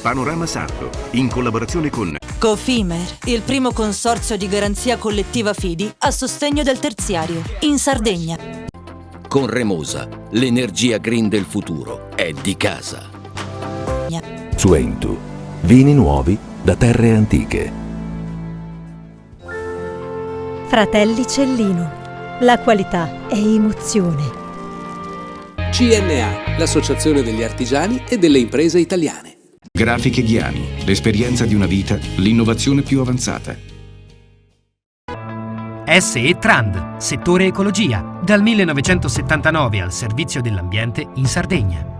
Panorama Sardo, in collaborazione con Cofimer, il primo consorzio di garanzia collettiva Fidi a sostegno del terziario, in Sardegna. Con Remosa, l'energia green del futuro è di casa. Suentu, vini nuovi da terre antiche. Fratelli Cellino, la qualità è emozione. CNA, l'associazione degli artigiani e delle imprese italiane. Grafiche Ghiani, l'esperienza di una vita, l'innovazione più avanzata. SE Trand, settore ecologia, dal 1979 al servizio dell'ambiente in Sardegna.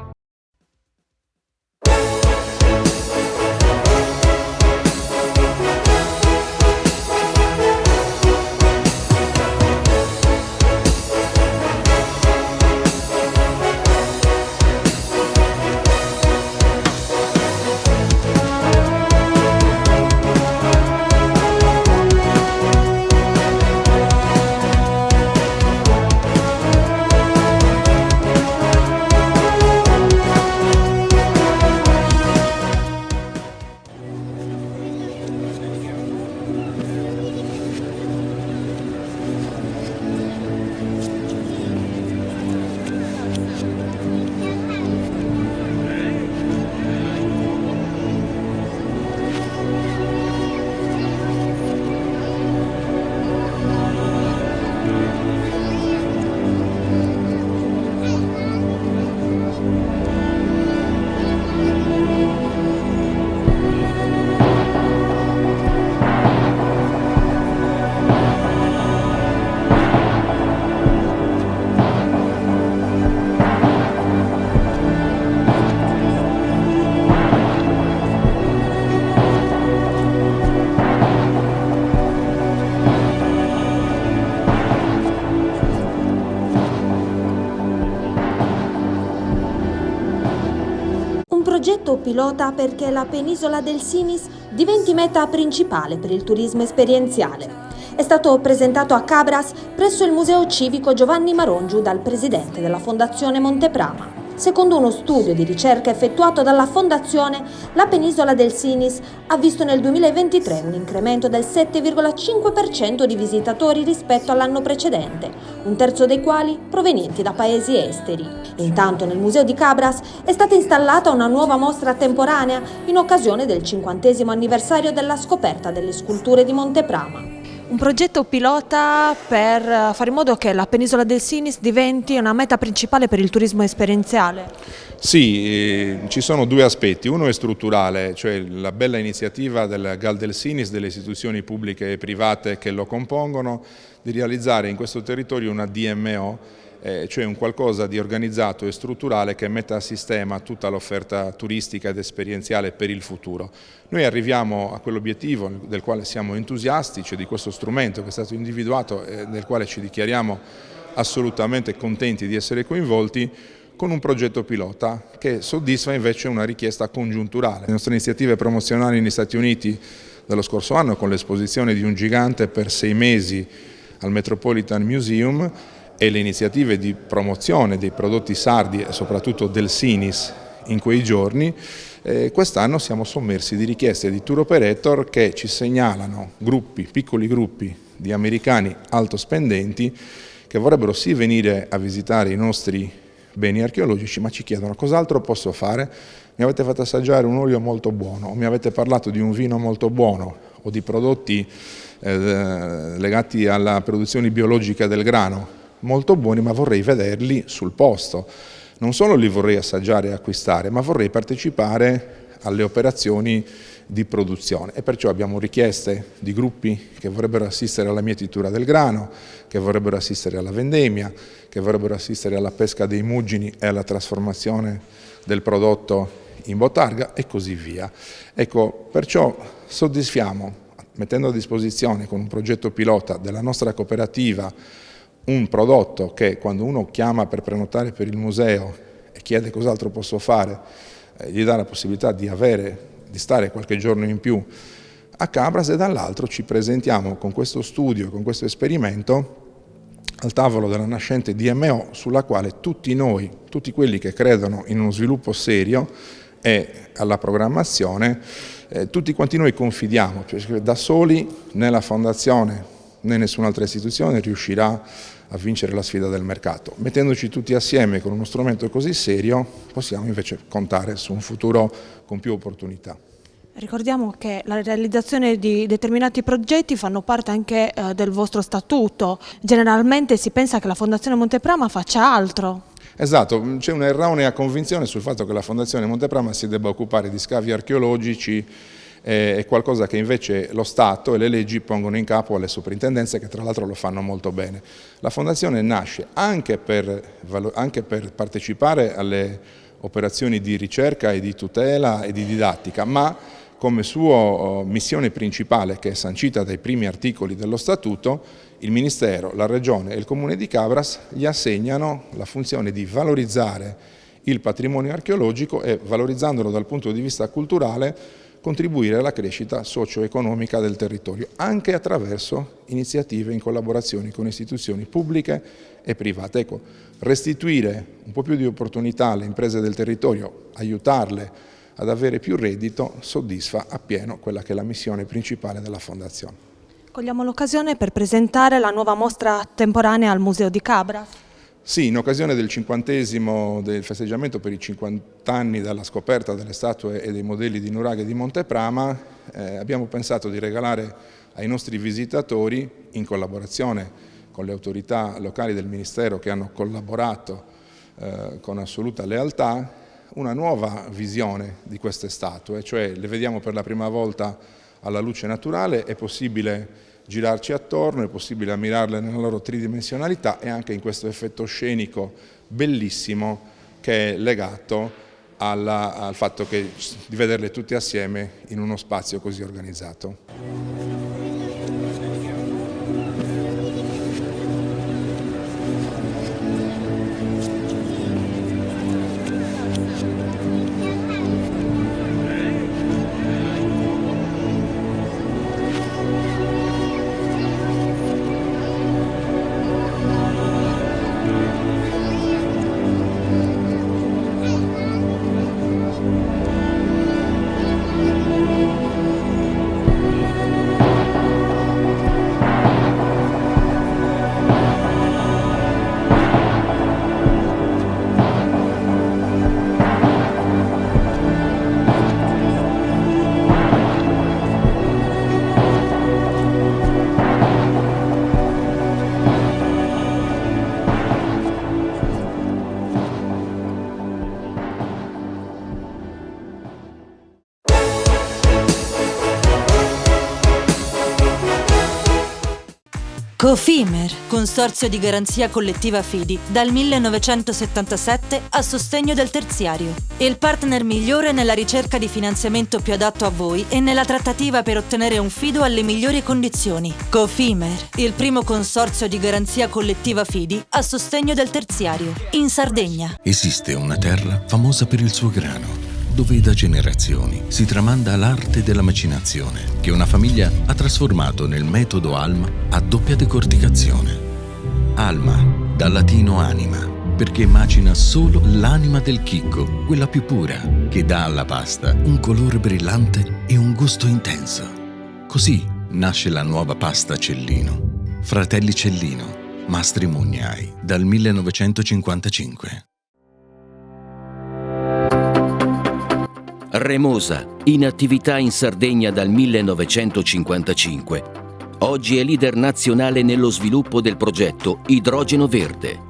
Progetto pilota perché la penisola del Sinis diventi meta principale per il turismo esperienziale. È stato presentato a Cabras presso il Museo Civico Giovanni Marongiu dal presidente della Fondazione Monteprama. Secondo uno studio di ricerca effettuato dalla Fondazione, la penisola del Sinis ha visto nel 2023 un incremento del 7,5% di visitatori rispetto all'anno precedente, un terzo dei quali provenienti da paesi esteri. Intanto nel Museo di Cabras è stata installata una nuova mostra temporanea in occasione del 50° anniversario della scoperta delle sculture di Monteprama. Un progetto pilota per fare in modo che la penisola del Sinis diventi una meta principale per il turismo esperienziale? Sì, ci sono due aspetti. Uno è strutturale, cioè la bella iniziativa del GAL del Sinis, delle istituzioni pubbliche e private che lo compongono, di realizzare in questo territorio una DMO, cioè un qualcosa di organizzato e strutturale che metta a sistema tutta l'offerta turistica ed esperienziale per il futuro. Noi arriviamo a quell'obiettivo del quale siamo entusiasti, cioè di questo strumento che è stato individuato e del quale ci dichiariamo assolutamente contenti di essere coinvolti, con un progetto pilota che soddisfa invece una richiesta congiunturale. Le nostre iniziative promozionali negli Stati Uniti dello scorso anno, con l'esposizione di un gigante per 6 mesi al Metropolitan Museum, e le iniziative di promozione dei prodotti sardi e soprattutto del Sinis in quei giorni, quest'anno siamo sommersi di richieste di tour operator che ci segnalano piccoli gruppi di americani alto spendenti che vorrebbero sì venire a visitare i nostri beni archeologici, ma ci chiedono: cos'altro posso fare? Mi avete fatto assaggiare un olio molto buono, o mi avete parlato di un vino molto buono, o di prodotti legati alla produzione biologica del grano molto buoni, ma vorrei vederli sul posto. Non solo li vorrei assaggiare e acquistare, ma vorrei partecipare alle operazioni di produzione, e perciò abbiamo richieste di gruppi che vorrebbero assistere alla mietitura del grano, che vorrebbero assistere alla vendemmia, che vorrebbero assistere alla pesca dei muggini e alla trasformazione del prodotto in botarga e così via. Ecco, perciò soddisfiamo, mettendo a disposizione con un progetto pilota della nostra cooperativa un prodotto che, quando uno chiama per prenotare per il museo e chiede cos'altro posso fare, gli dà la possibilità di stare qualche giorno in più a Cabras, e dall'altro ci presentiamo con questo studio, con questo esperimento al tavolo della nascente DMO, sulla quale tutti noi, tutti quelli che credono in uno sviluppo serio e alla programmazione, tutti quanti noi confidiamo, cioè da soli né la Fondazione né nessun'altra istituzione riuscirà a vincere la sfida del mercato. Mettendoci tutti assieme con uno strumento così serio possiamo invece contare su un futuro con più opportunità. Ricordiamo che la realizzazione di determinati progetti fanno parte anche del vostro statuto. Generalmente si pensa che la Fondazione Monteprama faccia altro. Esatto, c'è un'erronea convinzione sul fatto che la Fondazione Monteprama si debba occupare di scavi archeologici, è qualcosa che invece lo Stato e le leggi pongono in capo alle soprintendenze, che tra l'altro lo fanno molto bene. La Fondazione nasce anche per partecipare alle operazioni di ricerca e di tutela e di didattica, ma come sua missione principale, che è sancita dai primi articoli dello Statuto, il Ministero, la Regione e il Comune di Cabras gli assegnano la funzione di valorizzare il patrimonio archeologico e, valorizzandolo dal punto di vista culturale, contribuire alla crescita socio-economica del territorio, anche attraverso iniziative in collaborazione con istituzioni pubbliche e private. Ecco, restituire un po' più di opportunità alle imprese del territorio, aiutarle ad avere più reddito, soddisfa appieno quella che è la missione principale della Fondazione. Cogliamo l'occasione per presentare la nuova mostra temporanea al Museo di Cabras. Sì, in occasione del 50° del festeggiamento per i 50 anni dalla scoperta delle statue e dei modelli di Nuraghe e di Monteprama, abbiamo pensato di regalare ai nostri visitatori, in collaborazione con le autorità locali del Ministero che hanno collaborato con assoluta lealtà, una nuova visione di queste statue, cioè le vediamo per la prima volta alla luce naturale, è possibile girarci attorno, è possibile ammirarle nella loro tridimensionalità e anche in questo effetto scenico bellissimo che è legato al fatto di vederle tutte assieme in uno spazio così organizzato. Cofimer, consorzio di garanzia collettiva Fidi, dal 1977 a sostegno del terziario. Il partner migliore nella ricerca di finanziamento più adatto a voi e nella trattativa per ottenere un fido alle migliori condizioni. Cofimer, il primo consorzio di garanzia collettiva Fidi a sostegno del terziario, in Sardegna. Esiste una terra famosa per il suo grano, dove da generazioni si tramanda l'arte della macinazione, che una famiglia ha trasformato nel metodo Alma a doppia decorticazione. Alma, dal latino anima, perché macina solo l'anima del chicco, quella più pura, che dà alla pasta un colore brillante e un gusto intenso. Così nasce la nuova pasta Cellino. Fratelli Cellino, Mastri Mugnai, dal 1955. Remosa, in attività in Sardegna dal 1955. Oggi è leader nazionale nello sviluppo del progetto Idrogeno Verde.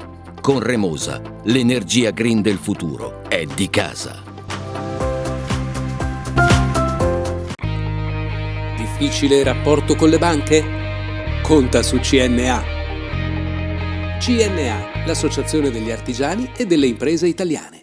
Con Remosa, l'energia green del futuro è di casa. Difficile rapporto con le banche? Conta su CNA. CNA, l'associazione degli artigiani e delle imprese italiane.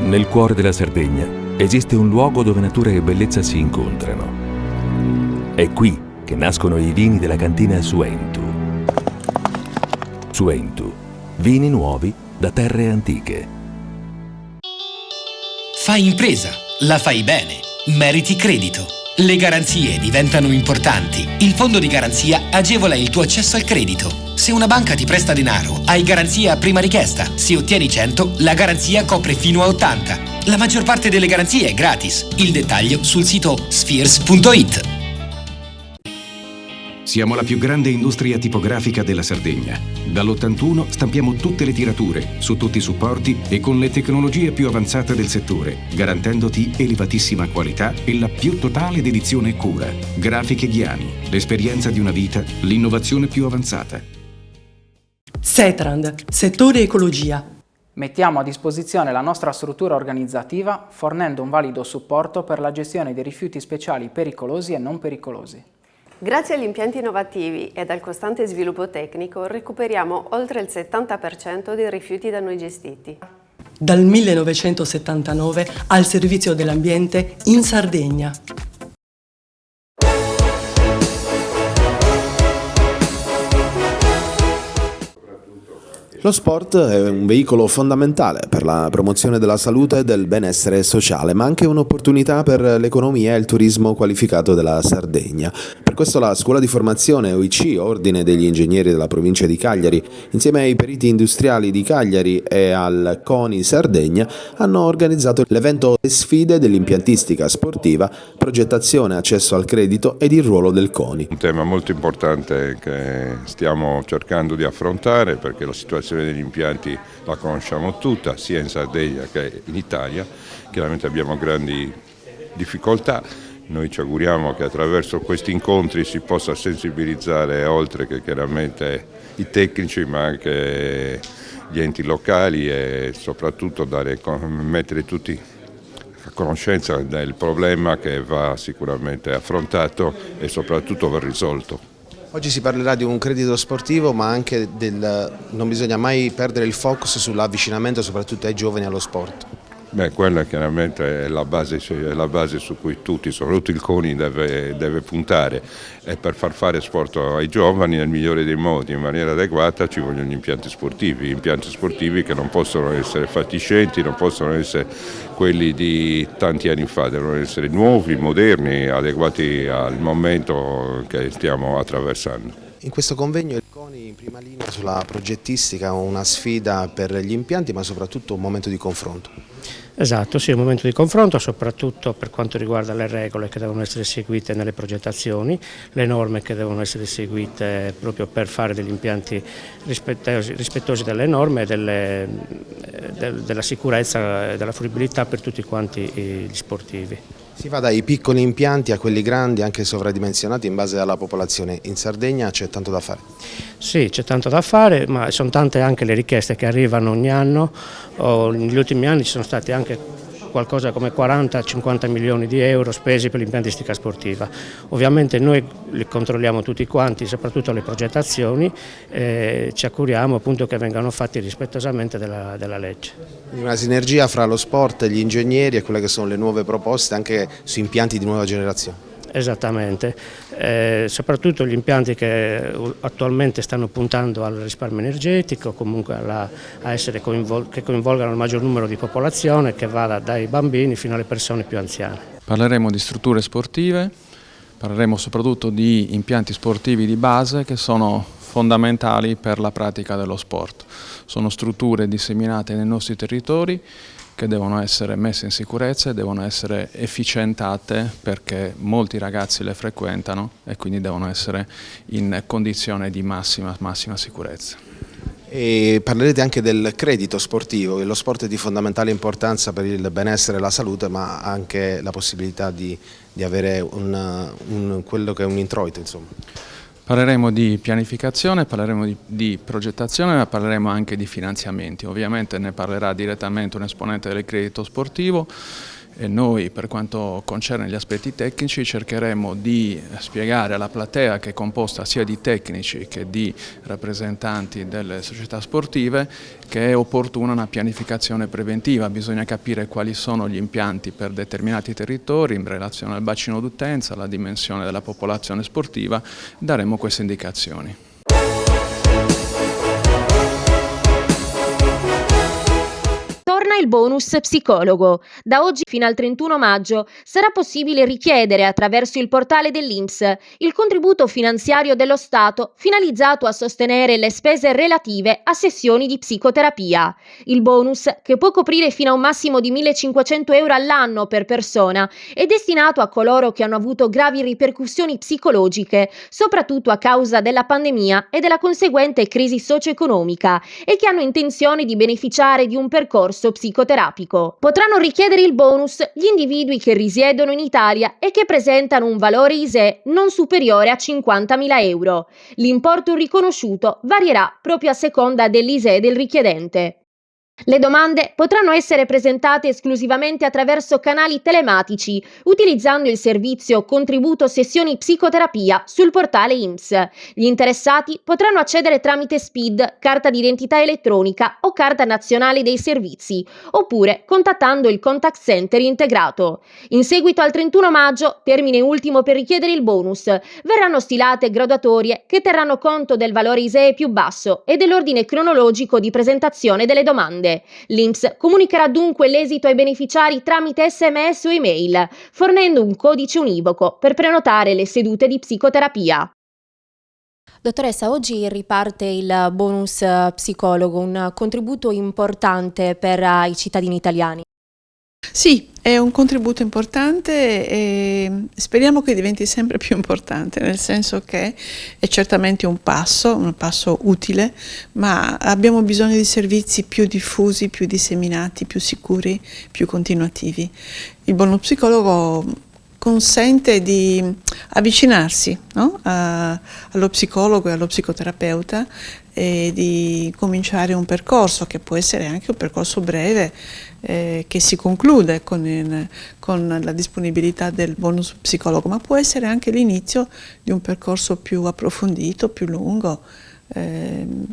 Nel cuore della Sardegna esiste un luogo dove natura e bellezza si incontrano. È qui che nascono i vini della cantina Suentu. Suentu, vini nuovi da terre antiche. Fai impresa, la fai bene. meriti credito. Le garanzie diventano importanti. Il fondo di garanzia agevola il tuo accesso al credito. Se una banca ti presta denaro, hai garanzia a prima richiesta. Se ottieni 100, la garanzia copre fino a 80. La maggior parte delle garanzie è gratis. Il dettaglio sul sito spheres.it. Siamo la più grande industria tipografica della Sardegna. Dall'81 stampiamo tutte le tirature, su tutti i supporti e con le tecnologie più avanzate del settore, garantendoti elevatissima qualità e la più totale dedizione e cura. Grafiche Ghiani, l'esperienza di una vita, l'innovazione più avanzata. Setrand, settore ecologia. Mettiamo a disposizione la nostra struttura organizzativa fornendo un valido supporto per la gestione dei rifiuti speciali pericolosi e non pericolosi. Grazie agli impianti innovativi e al costante sviluppo tecnico recuperiamo oltre il 70% dei rifiuti da noi gestiti. Dal 1979 al servizio dell'ambiente in Sardegna. Lo sport è un veicolo fondamentale per la promozione della salute e del benessere sociale, ma anche un'opportunità per l'economia e il turismo qualificato della Sardegna. Per questo la Scuola di Formazione OIC, Ordine degli Ingegneri della Provincia di Cagliari, insieme ai Periti Industriali di Cagliari e al CONI Sardegna, hanno organizzato l'evento Sfide dell'impiantistica sportiva, progettazione, accesso al credito ed il ruolo del CONI. Un tema molto importante che stiamo cercando di affrontare, perché la situazione degli impianti la conosciamo tutta, sia in Sardegna che in Italia. Chiaramente abbiamo grandi difficoltà. Noi ci auguriamo che attraverso questi incontri si possa sensibilizzare oltre che chiaramente i tecnici, ma anche gli enti locali e soprattutto mettere tutti a conoscenza del problema che va sicuramente affrontato e soprattutto va risolto. Oggi si parlerà di un credito sportivo, ma anche non bisogna mai perdere il focus sull'avvicinamento soprattutto ai giovani allo sport. Quella chiaramente è la base su cui tutti, soprattutto il CONI, deve puntare, e per far fare sport ai giovani nel migliore dei modi, in maniera adeguata, ci vogliono gli impianti sportivi che non possono essere fatiscenti, non possono essere quelli di tanti anni fa, devono essere nuovi, moderni, adeguati al momento che stiamo attraversando. In questo convegno il CONI in prima linea sulla progettistica, una sfida per gli impianti, ma soprattutto un momento di confronto. Esatto, sì, un momento di confronto soprattutto per quanto riguarda le regole che devono essere seguite nelle progettazioni, le norme che devono essere seguite proprio per fare degli impianti rispettosi delle norme, della sicurezza e della fruibilità per tutti quanti gli sportivi. Si va dai piccoli impianti a quelli grandi, anche sovradimensionati in base alla popolazione. In Sardegna c'è tanto da fare? Sì, c'è tanto da fare, ma sono tante anche le richieste che arrivano ogni anno. Negli ultimi anni ci sono stati anche qualcosa come 40-50 milioni di euro spesi per l'impiantistica sportiva. Ovviamente noi li controlliamo tutti quanti, soprattutto le progettazioni, e ci accuriamo appunto che vengano fatti rispettosamente della legge. Una sinergia fra lo sport, gli ingegneri e quelle che sono le nuove proposte anche su impianti di nuova generazione. Esattamente, soprattutto gli impianti che attualmente stanno puntando al risparmio energetico, comunque che coinvolgano il maggior numero di popolazione, che vada dai bambini fino alle persone più anziane. Parleremo di strutture sportive, parleremo soprattutto di impianti sportivi di base che sono fondamentali per la pratica dello sport. Sono strutture disseminate nei nostri territori che devono essere messe in sicurezza e devono essere efficientate, perché molti ragazzi le frequentano e quindi devono essere in condizione di massima sicurezza. E parlerete anche del credito sportivo. Lo sport è di fondamentale importanza per il benessere e la salute, ma anche la possibilità di avere quello che è un introito, insomma. Parleremo di pianificazione, parleremo di progettazione, ma parleremo anche di finanziamenti. Ovviamente ne parlerà direttamente un esponente del credito sportivo e noi, per quanto concerne gli aspetti tecnici, cercheremo di spiegare alla platea, che è composta sia di tecnici che di rappresentanti delle società sportive, che è opportuna una pianificazione preventiva. Bisogna capire quali sono gli impianti per determinati territori in relazione al bacino d'utenza, alla dimensione della popolazione sportiva. Daremo queste indicazioni. Torna il bonus psicologo. Da oggi fino al 31 maggio sarà possibile richiedere attraverso il portale dell'INPS il contributo finanziario dello Stato finalizzato a sostenere le spese relative a sessioni di psicoterapia. Il bonus, che può coprire fino a un massimo di 1.500 euro all'anno per persona, è destinato a coloro che hanno avuto gravi ripercussioni psicologiche, soprattutto a causa della pandemia e della conseguente crisi socio-economica, e che hanno intenzione di beneficiare di un percorso psicoterapico. Potranno richiedere il bonus gli individui che risiedono in Italia e che presentano un valore ISEE non superiore a 50.000 euro. L'importo riconosciuto varierà proprio a seconda dell'ISEE del richiedente. Le domande potranno essere presentate esclusivamente attraverso canali telematici, utilizzando il servizio Contributo Sessioni Psicoterapia sul portale INPS. Gli interessati potranno accedere tramite SPID, carta d'identità elettronica o carta nazionale dei servizi, oppure contattando il contact center integrato. In seguito al 31 maggio, termine ultimo per richiedere il bonus, verranno stilate graduatorie che terranno conto del valore ISEE più basso e dell'ordine cronologico di presentazione delle domande. L'INPS comunicherà dunque l'esito ai beneficiari tramite SMS o email, fornendo un codice univoco per prenotare le sedute di psicoterapia. Dottoressa, oggi riparte il bonus psicologo, un contributo importante per i cittadini italiani. Sì, è un contributo importante e speriamo che diventi sempre più importante, nel senso che è certamente un passo utile, ma abbiamo bisogno di servizi più diffusi, più disseminati, più sicuri, più continuativi. Il bonus psicologo consente di avvicinarsi, no? Allo psicologo e allo psicoterapeuta e di cominciare un percorso che può essere anche un percorso breve che si conclude con la disponibilità del bonus psicologo, ma può essere anche l'inizio di un percorso più approfondito, più lungo.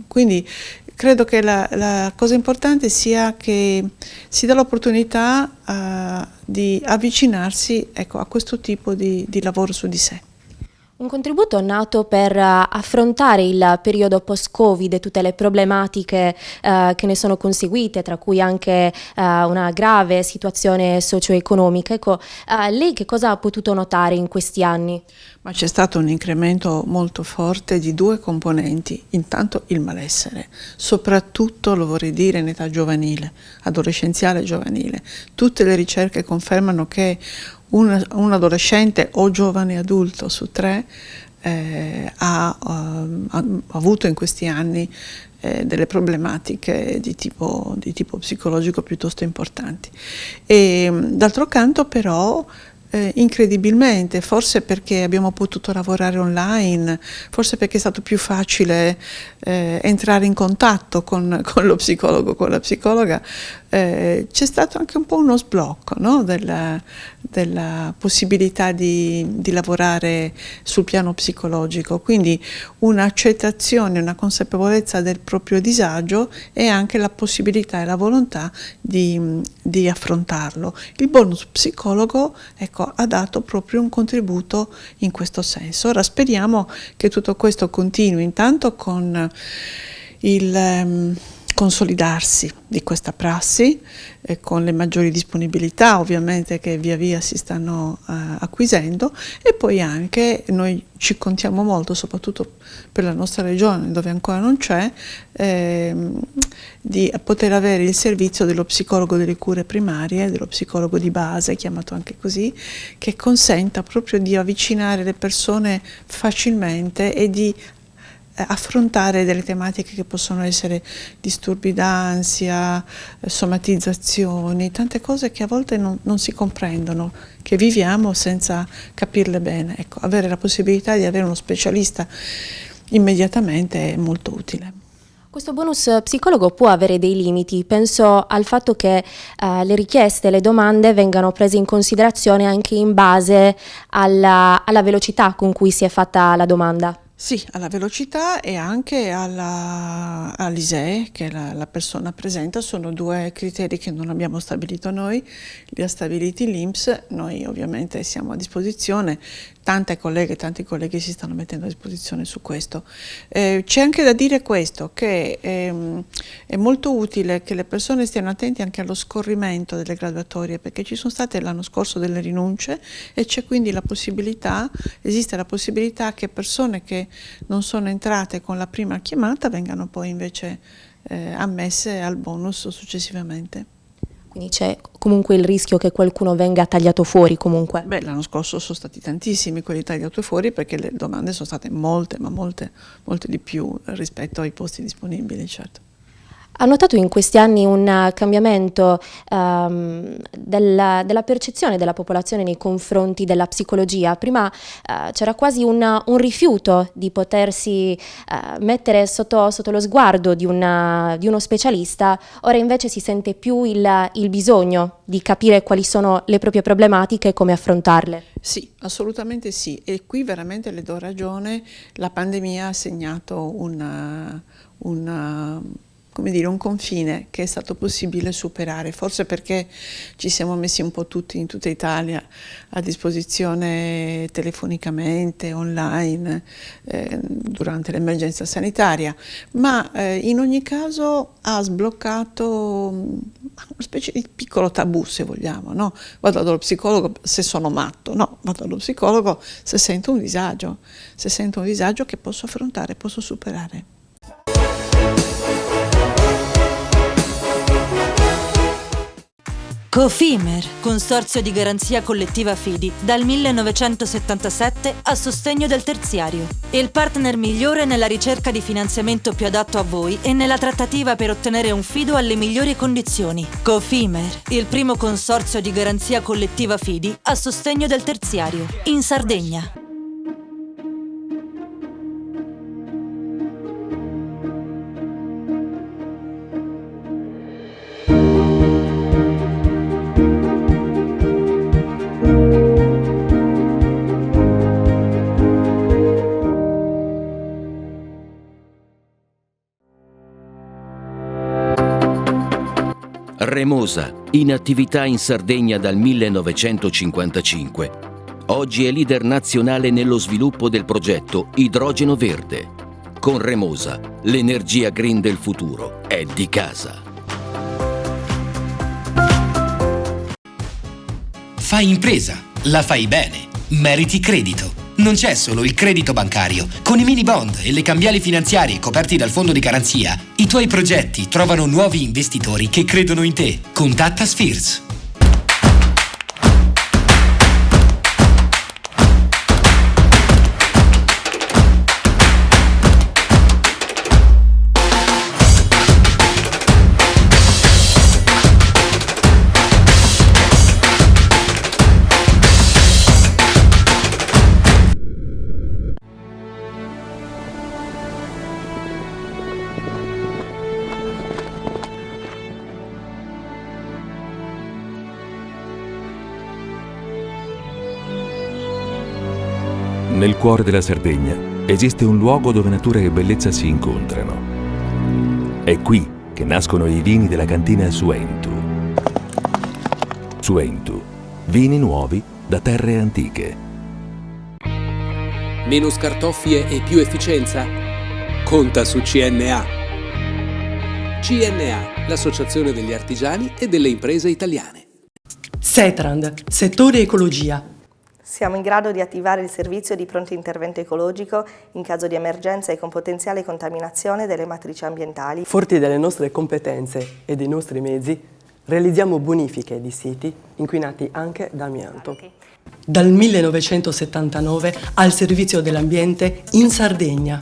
Quindi credo che la cosa importante sia che si dà l'opportunità di avvicinarsi, ecco, a questo tipo di lavoro su di sé. Un contributo nato per affrontare il periodo post-Covid e tutte le problematiche che ne sono conseguite, tra cui anche una grave situazione socio-economica. Ecco, lei che cosa ha potuto notare in questi anni? Ma c'è stato un incremento molto forte di due componenti. Intanto il malessere, soprattutto, lo vorrei dire, in età giovanile, adolescenziale e giovanile. Tutte le ricerche confermano che un adolescente o giovane adulto su 3 ha avuto in questi anni delle problematiche di tipo psicologico piuttosto importanti. E d'altro canto però incredibilmente, forse perché abbiamo potuto lavorare online, forse perché è stato più facile entrare in contatto con lo psicologo, con la psicologa, c'è stato anche un po' uno sblocco, no? della possibilità di lavorare sul piano psicologico, quindi un'accettazione, una consapevolezza del proprio disagio e anche la possibilità e la volontà di affrontarlo. Il bonus psicologo, ecco, ha dato proprio un contributo in questo senso. Ora speriamo che tutto questo continui, intanto con il consolidarsi di questa prassi, con le maggiori disponibilità ovviamente che via via si stanno acquisendo, e poi anche noi ci contiamo molto, soprattutto per la nostra regione dove ancora non c'è, di poter avere il servizio dello psicologo delle cure primarie, dello psicologo di base, chiamato anche così, che consenta proprio di avvicinare le persone facilmente e di affrontare delle tematiche che possono essere disturbi d'ansia, somatizzazioni, tante cose che a volte non si comprendono, che viviamo senza capirle bene. Ecco, avere la possibilità di avere uno specialista immediatamente è molto utile. Questo bonus psicologo può avere dei limiti, penso al fatto che le richieste, le domande vengano prese in considerazione anche in base alla velocità con cui si è fatta la domanda. Sì, alla velocità e anche all'ISEE che la persona presenta. Sono due criteri che non abbiamo stabilito noi, li ha stabiliti l'INPS. Noi ovviamente siamo a disposizione, tanti colleghi si stanno mettendo a disposizione su questo. C'è anche da dire questo, che è molto utile che le persone stiano attenti anche allo scorrimento delle graduatorie, perché ci sono state l'anno scorso delle rinunce e c'è quindi esiste la possibilità che persone che non sono entrate con la prima chiamata vengano poi invece ammesse al bonus successivamente. Quindi c'è comunque il rischio che qualcuno venga tagliato fuori comunque? Beh, l'anno scorso sono stati tantissimi quelli tagliati fuori, perché le domande sono state molte di più rispetto ai posti disponibili, certo. Ha notato in questi anni un cambiamento della percezione della popolazione nei confronti della psicologia? Prima c'era quasi un rifiuto di potersi mettere sotto lo sguardo di uno specialista, ora invece si sente più il bisogno di capire quali sono le proprie problematiche e come affrontarle. Sì, assolutamente sì, e qui veramente le do ragione, la pandemia ha segnato un confine che è stato possibile superare, forse perché ci siamo messi un po' tutti in tutta Italia a disposizione telefonicamente, online, durante l'emergenza sanitaria, ma in ogni caso ha sbloccato una specie di piccolo tabù, se vogliamo, no? Vado dallo psicologo se sono matto, no, vado dallo psicologo se sento un disagio che posso affrontare, posso superare. Cofimer, Consorzio di Garanzia Collettiva Fidi, dal 1977 a sostegno del terziario. Il partner migliore nella ricerca di finanziamento più adatto a voi e nella trattativa per ottenere un fido alle migliori condizioni. Cofimer, il primo consorzio di garanzia collettiva Fidi a sostegno del terziario, in Sardegna. Remosa, in attività in Sardegna dal 1955. Oggi è leader nazionale nello sviluppo del progetto Idrogeno Verde. Con Remosa, l'energia green del futuro è di casa. Fai impresa, la fai bene, meriti credito. Non c'è solo il credito bancario. Con i mini bond e le cambiali finanziarie coperti dal fondo di garanzia, i tuoi progetti trovano nuovi investitori che credono in te. Contatta Spheres. Nel cuore della Sardegna esiste un luogo dove natura e bellezza si incontrano. È qui che nascono i vini della cantina Suentu. Suentu, vini nuovi da terre antiche. Meno scartoffie e più efficienza? Conta su CNA. CNA, l'associazione degli artigiani e delle imprese italiane. Setrand, settore ecologia. Siamo in grado di attivare il servizio di pronto intervento ecologico in caso di emergenza e con potenziale contaminazione delle matrici ambientali. Forti delle nostre competenze e dei nostri mezzi, realizziamo bonifiche di siti inquinati anche da amianto. Dal 1979 al servizio dell'ambiente in Sardegna.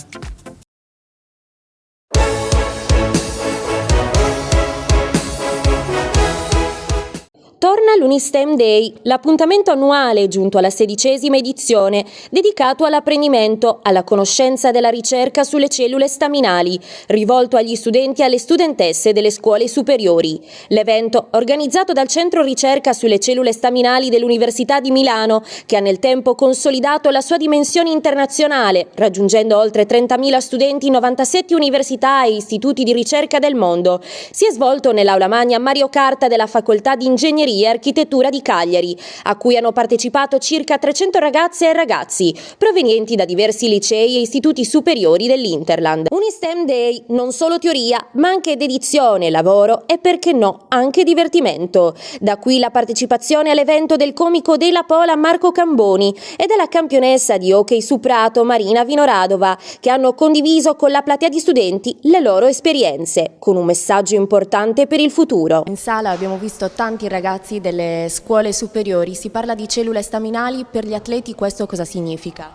Torna l'Unistem Day, l'appuntamento annuale giunto alla 16ª edizione, dedicato all'apprendimento, alla conoscenza della ricerca sulle cellule staminali, rivolto agli studenti e alle studentesse delle scuole superiori. L'evento, organizzato dal Centro Ricerca sulle cellule staminali dell'Università di Milano, che ha nel tempo consolidato la sua dimensione internazionale, raggiungendo oltre 30.000 studenti in 97 università e istituti di ricerca del mondo, si è svolto nell'aula magna Mario Carta della Facoltà di Ingegneria e Architettura di Cagliari, a cui hanno partecipato circa 300 ragazze e ragazzi, provenienti da diversi licei e istituti superiori dell'Interland. Unistem Day, non solo teoria, ma anche dedizione, lavoro e, perché no, anche divertimento. Da qui la partecipazione all'evento del comico della Pola Marco Camboni e della campionessa di hockey su prato Marina Vinoradova, che hanno condiviso con la platea di studenti le loro esperienze, con un messaggio importante per il futuro. In sala abbiamo visto tanti ragazzi delle scuole superiori. Si parla di cellule staminali, per gli atleti questo cosa significa?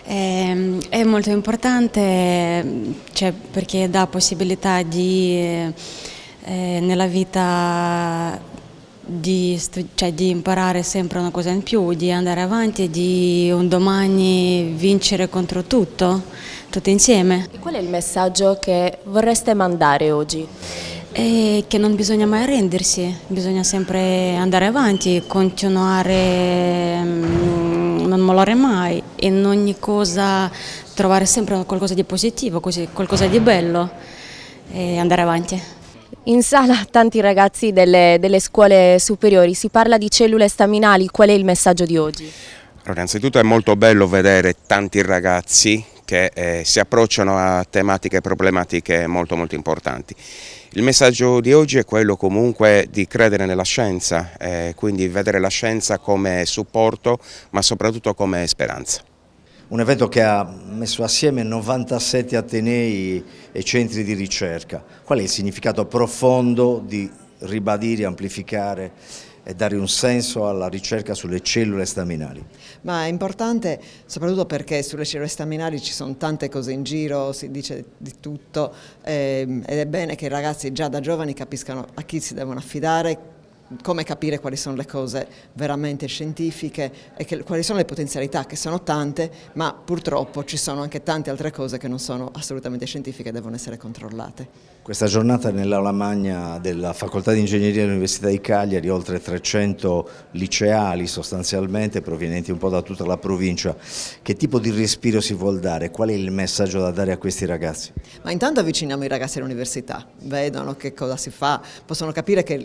È molto importante, perché dà possibilità nella vita di imparare sempre una cosa in più, di andare avanti, di un domani vincere contro tutti insieme. E qual è il messaggio che vorreste mandare oggi? Che non bisogna mai arrendersi, bisogna sempre andare avanti, continuare, non mollare mai, in ogni cosa trovare sempre qualcosa di positivo, qualcosa di bello e andare avanti. In sala tanti ragazzi delle scuole superiori, si parla di cellule staminali, qual è il messaggio di oggi? Allora, innanzitutto è molto bello vedere tanti ragazzi che si approcciano a tematiche e problematiche molto importanti. Il messaggio di oggi è quello comunque di credere nella scienza, quindi vedere la scienza come supporto ma soprattutto come speranza. Un evento che ha messo assieme 97 atenei e centri di ricerca. Qual è il significato profondo di ribadire, amplificare e dare un senso alla ricerca sulle cellule staminali? Ma è importante soprattutto perché sulle cellule staminali ci sono tante cose in giro, si dice di tutto ed è bene che i ragazzi già da giovani capiscano a chi si devono affidare, come capire quali sono le cose veramente scientifiche e quali sono le potenzialità, che sono tante, ma purtroppo ci sono anche tante altre cose che non sono assolutamente scientifiche e devono essere controllate. Questa giornata nell'aula magna della Facoltà di Ingegneria dell'Università di Cagliari, oltre 300 liceali sostanzialmente provenienti un po' da tutta la provincia. Che tipo di respiro si vuol dare? Qual è il messaggio da dare a questi ragazzi? Ma intanto avviciniamo i ragazzi all'università, vedono che cosa si fa, possono capire che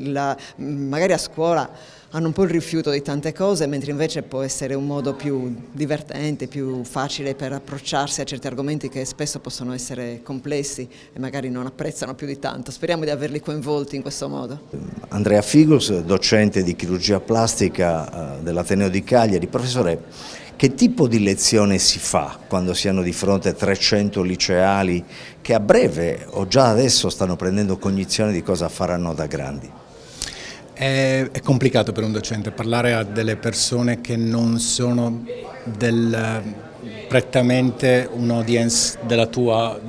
magari a scuola hanno un po' il rifiuto di tante cose, mentre invece può essere un modo più divertente, più facile per approcciarsi a certi argomenti che spesso possono essere complessi e magari non apprezzano più di tanto. Speriamo di averli coinvolti in questo modo. Andrea Figos, docente di chirurgia plastica dell'Ateneo di Cagliari. Professore, che tipo di lezione si fa quando si hanno di fronte 300 liceali che a breve o già adesso stanno prendendo cognizione di cosa faranno da grandi? È complicato per un docente parlare a delle persone che non sono prettamente un audience della tua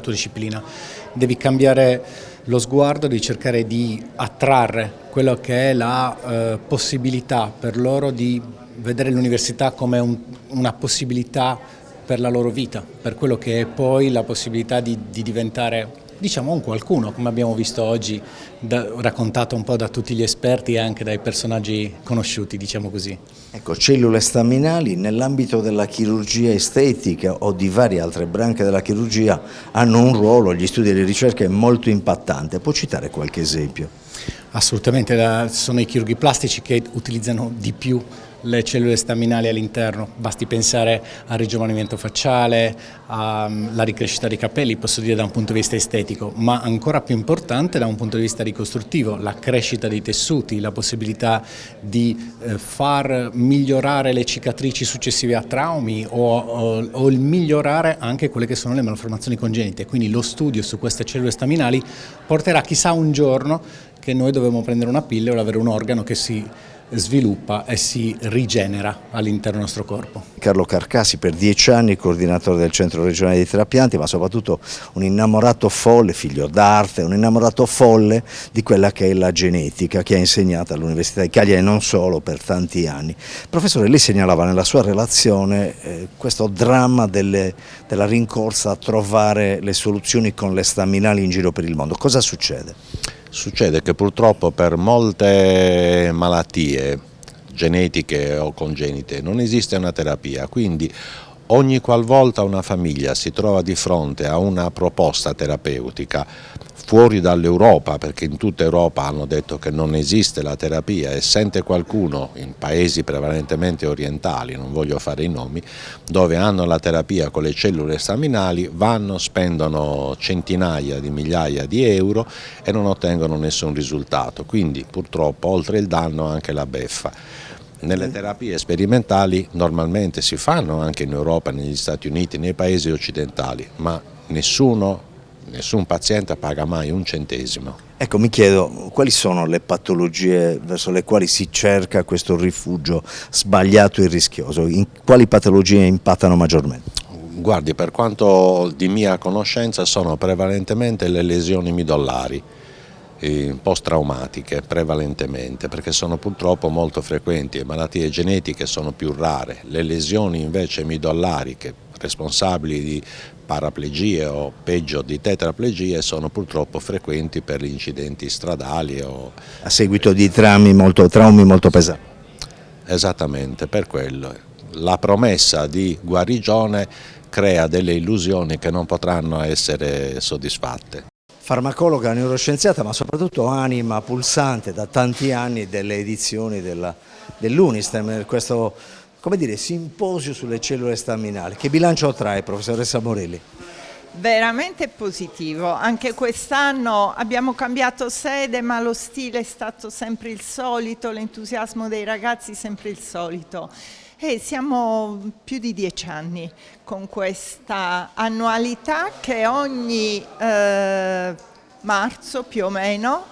disciplina. Devi cambiare lo sguardo, devi cercare di attrarre quello che è la possibilità per loro di vedere l'università come una possibilità per la loro vita, per quello che è poi la possibilità di diventare, diciamo, un qualcuno, come abbiamo visto oggi, raccontato un po' da tutti gli esperti e anche dai personaggi conosciuti, diciamo così. Ecco, cellule staminali nell'ambito della chirurgia estetica o di varie altre branche della chirurgia hanno un ruolo, gli studi e le ricerche, molto impattante. Può citare qualche esempio? Assolutamente, sono i chirurghi plastici che utilizzano di più le cellule staminali all'interno, basti pensare al ringiovanimento facciale, alla ricrescita dei capelli, posso dire da un punto di vista estetico, ma ancora più importante da un punto di vista ricostruttivo, la crescita dei tessuti, la possibilità di far migliorare le cicatrici successive a traumi o il migliorare anche quelle che sono le malformazioni congenite. Quindi lo studio su queste cellule staminali porterà chissà un giorno che noi dovremo prendere una pillola o avere un organo che si sviluppa e si rigenera all'interno del nostro corpo. Carlo Carcasi, per 10 anni coordinatore del Centro Regionale di Trapianti, ma soprattutto un innamorato folle, figlio d'arte, un innamorato folle di quella che è la genetica, che ha insegnato all'Università di Cagliari e non solo per tanti anni. Professore, lei segnalava nella sua relazione questo dramma della rincorsa a trovare le soluzioni con le staminali in giro per il mondo. Cosa succede? Succede che purtroppo per molte malattie genetiche o congenite non esiste una terapia, quindi ogni qualvolta una famiglia si trova di fronte a una proposta terapeutica fuori dall'Europa, perché in tutta Europa hanno detto che non esiste la terapia, e sente qualcuno in paesi prevalentemente orientali, non voglio fare i nomi, dove hanno la terapia con le cellule staminali, vanno, spendono centinaia di migliaia di euro e non ottengono nessun risultato, quindi purtroppo oltre il danno anche la beffa. Nelle terapie sperimentali normalmente si fanno anche in Europa, negli Stati Uniti, nei paesi occidentali, ma nessun paziente paga mai un centesimo. Ecco, mi chiedo, quali sono le patologie verso le quali si cerca questo rifugio sbagliato e rischioso? In quali patologie impattano maggiormente? Guardi, per quanto di mia conoscenza sono prevalentemente le lesioni midollari, post-traumatiche prevalentemente, perché sono purtroppo molto frequenti, le malattie genetiche sono più rare, le lesioni invece midollari responsabili di paraplegie o peggio di tetraplegie sono purtroppo frequenti per gli incidenti stradali o a seguito di traumi molto pesanti. Esattamente, per quello. La promessa di guarigione crea delle illusioni che non potranno essere soddisfatte. Farmacologa, neuroscienziata, ma soprattutto anima pulsante da tanti anni delle edizioni dell'Unistem, questo, come dire, simposio sulle cellule staminali. Che bilancio trae, professoressa Morelli? Veramente positivo, anche quest'anno abbiamo cambiato sede, ma lo stile è stato sempre il solito, l'entusiasmo dei ragazzi sempre il solito. E siamo più di 10 anni con questa annualità che ogni marzo più o meno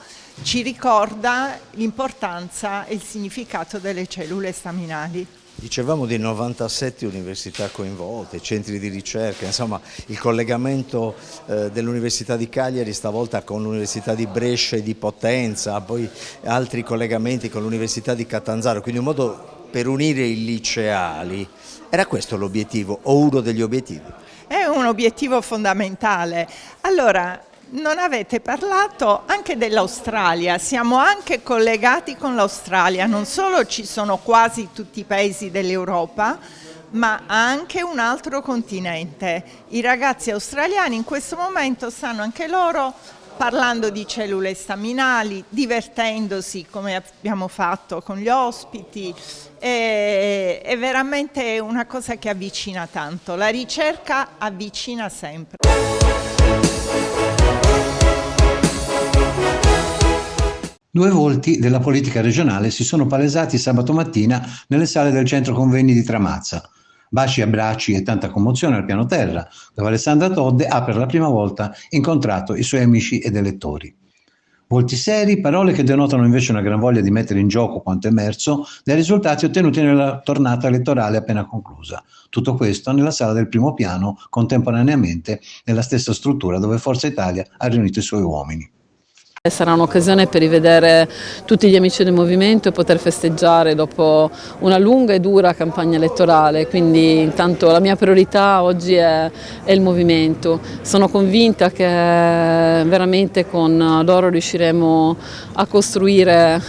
ci ricorda l'importanza e il significato delle cellule staminali. Dicevamo di 97 università coinvolte, centri di ricerca, insomma il collegamento dell'Università di Cagliari stavolta con l'Università di Brescia e di Potenza, poi altri collegamenti con l'Università di Catanzaro, quindi un modo per unire i liceali. Era questo l'obiettivo o uno degli obiettivi? È un obiettivo fondamentale. Allora, non avete parlato anche dell'Australia, siamo anche collegati con l'Australia, non solo ci sono quasi tutti i paesi dell'Europa, ma anche un altro continente. I ragazzi australiani in questo momento stanno anche loro parlando di cellule staminali, divertendosi come abbiamo fatto con gli ospiti, è veramente una cosa che avvicina tanto, la ricerca avvicina sempre. Due volti della politica regionale si sono palesati sabato mattina nelle sale del centro convegni di Tramazza. Baci, abbracci e tanta commozione al piano terra, dove Alessandra Todde ha per la prima volta incontrato i suoi amici ed elettori. Volti seri, parole che denotano invece una gran voglia di mettere in gioco quanto emerso dai risultati ottenuti nella tornata elettorale appena conclusa. Tutto questo nella sala del primo piano, contemporaneamente nella stessa struttura dove Forza Italia ha riunito i suoi uomini. Sarà un'occasione per rivedere tutti gli amici del movimento e poter festeggiare dopo una lunga e dura campagna elettorale, quindi intanto la mia priorità oggi è il movimento. Sono convinta che veramente con loro riusciremo a costruire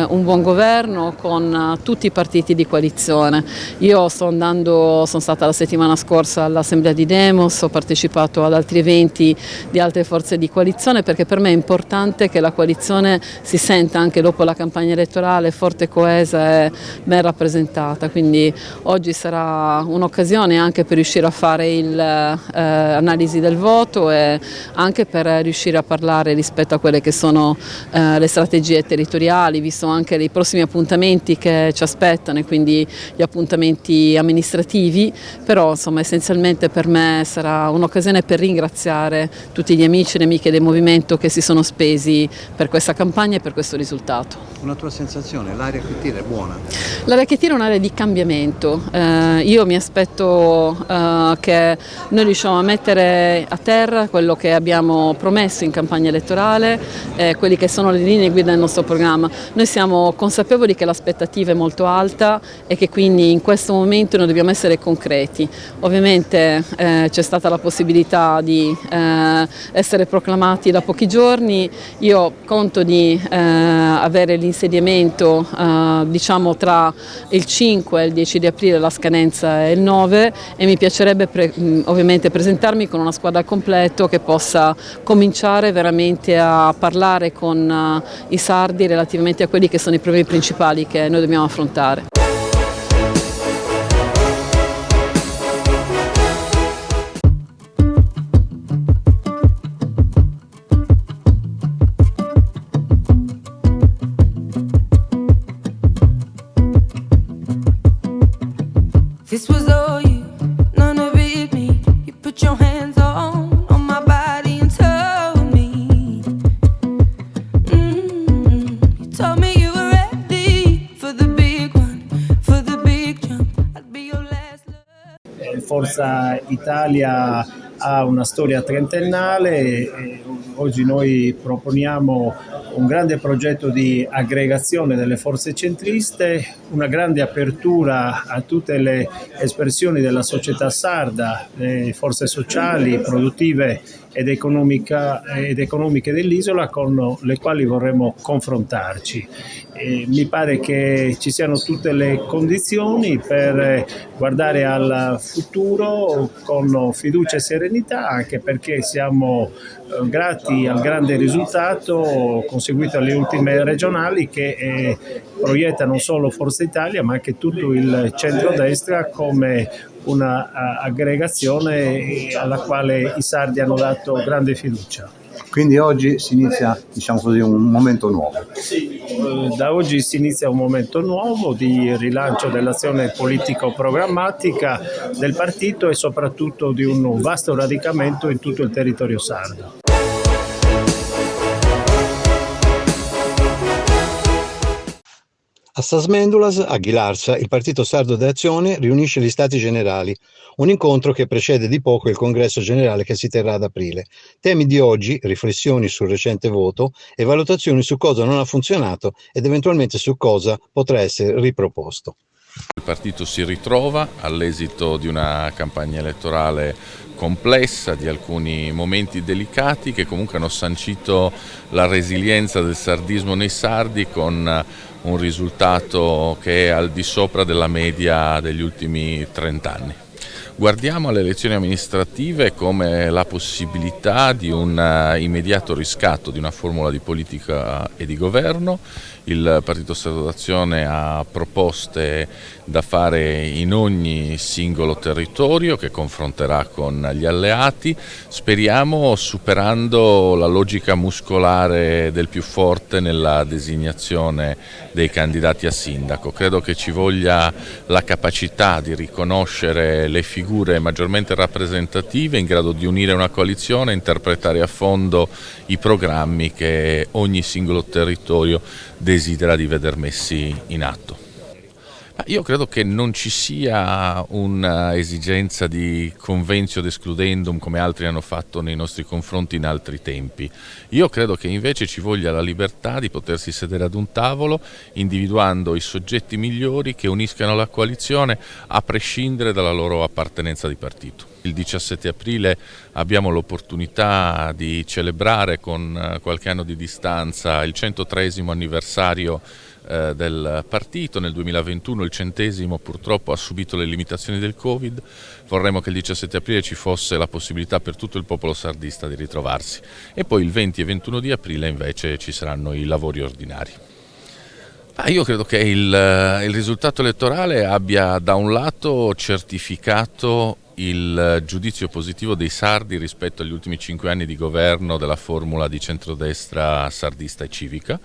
un buon governo con tutti i partiti di coalizione. Io sono stata la settimana scorsa all'Assemblea di Demos, ho partecipato ad altri eventi di altre forze di coalizione perché per me è importante che la coalizione si senta anche dopo la campagna elettorale forte, coesa e ben rappresentata, quindi oggi sarà un'occasione anche per riuscire a fare l'analisi del voto e anche per riuscire a parlare rispetto a quelle che sono le strategie territoriali, visto anche i prossimi appuntamenti che ci aspettano e quindi gli appuntamenti amministrativi, però insomma essenzialmente per me sarà un'occasione per ringraziare tutti gli amici e le amiche del movimento che si sono spesi mesi per questa campagna e per questo risultato. Una tua sensazione, l'area che tira è buona? L'area che tira è un'area di cambiamento, io mi aspetto che noi riusciamo a mettere a terra quello che abbiamo promesso in campagna elettorale, quelli che sono le linee guida del nostro programma. Noi siamo consapevoli che l'aspettativa è molto alta e che quindi in questo momento noi dobbiamo essere concreti. Ovviamente c'è stata la possibilità di essere proclamati da pochi giorni, io conto di avere l'insediamento diciamo tra il 5 e il 10 di aprile, la scadenza è il 9 e mi piacerebbe ovviamente presentarmi con una squadra al completo che possa cominciare veramente a parlare con i sardi relativamente a quelli che sono i problemi principali che noi dobbiamo affrontare. This was all you, none of it me. You put your hands on my body and told me. You told me you were ready for the big one, for the big jump. I'd be your last love. Forza Italia ha una storia trentennale e oggi noi proponiamo un grande progetto di aggregazione delle forze centriste, una grande apertura a tutte le espressioni della società sarda, le forze sociali, produttive ed economiche dell'isola con le quali vorremmo confrontarci. Mi pare che ci siano tutte le condizioni per guardare al futuro con fiducia e serenità, anche perché siamo grati al grande risultato conseguito alle ultime regionali che proietta non solo Forza Italia ma anche tutto il centrodestra come una aggregazione alla quale i sardi hanno dato grande fiducia. Quindi oggi si inizia, diciamo così, un momento nuovo. Sì, da oggi si inizia un momento nuovo di rilancio dell'azione politico-programmatica del partito e soprattutto di un vasto radicamento in tutto il territorio sardo. A Sasmendulas, a Ghilarza, il Partito Sardo d'Azione riunisce gli Stati Generali, un incontro che precede di poco il Congresso Generale che si terrà ad aprile. Temi di oggi, riflessioni sul recente voto e valutazioni su cosa non ha funzionato ed eventualmente su cosa potrà essere riproposto. Il partito si ritrova all'esito di una campagna elettorale complessa, di alcuni momenti delicati che comunque hanno sancito la resilienza del sardismo nei sardi con un risultato che è al di sopra della media degli ultimi 30 anni. Guardiamo alle elezioni amministrative come la possibilità di un immediato riscatto di una formula di politica e di governo. Il Partito Sardo d'Azione ha proposte da fare in ogni singolo territorio che confronterà con gli alleati, speriamo superando la logica muscolare del più forte nella designazione dei candidati a sindaco. Credo che ci voglia la capacità di riconoscere le figure maggiormente rappresentative in grado di unire una coalizione e interpretare a fondo i programmi che ogni singolo territorio desidera di veder messi in atto. Io credo che non ci sia un'esigenza di conventio d'escludendum come altri hanno fatto nei nostri confronti in altri tempi. Io credo che invece ci voglia la libertà di potersi sedere ad un tavolo individuando i soggetti migliori che uniscano la coalizione a prescindere dalla loro appartenenza di partito. Il 17 aprile abbiamo l'opportunità di celebrare con qualche anno di distanza il 103° anniversario del partito. Nel 2021 il 100° purtroppo ha subito le limitazioni del Covid. Vorremmo che il 17 aprile ci fosse la possibilità per tutto il popolo sardista di ritrovarsi e poi il 20 e 21 di aprile invece ci saranno i lavori ordinari. Io credo che il risultato elettorale abbia da un lato certificato il giudizio positivo dei sardi rispetto agli ultimi 5 anni di governo della formula di centrodestra sardista e civica,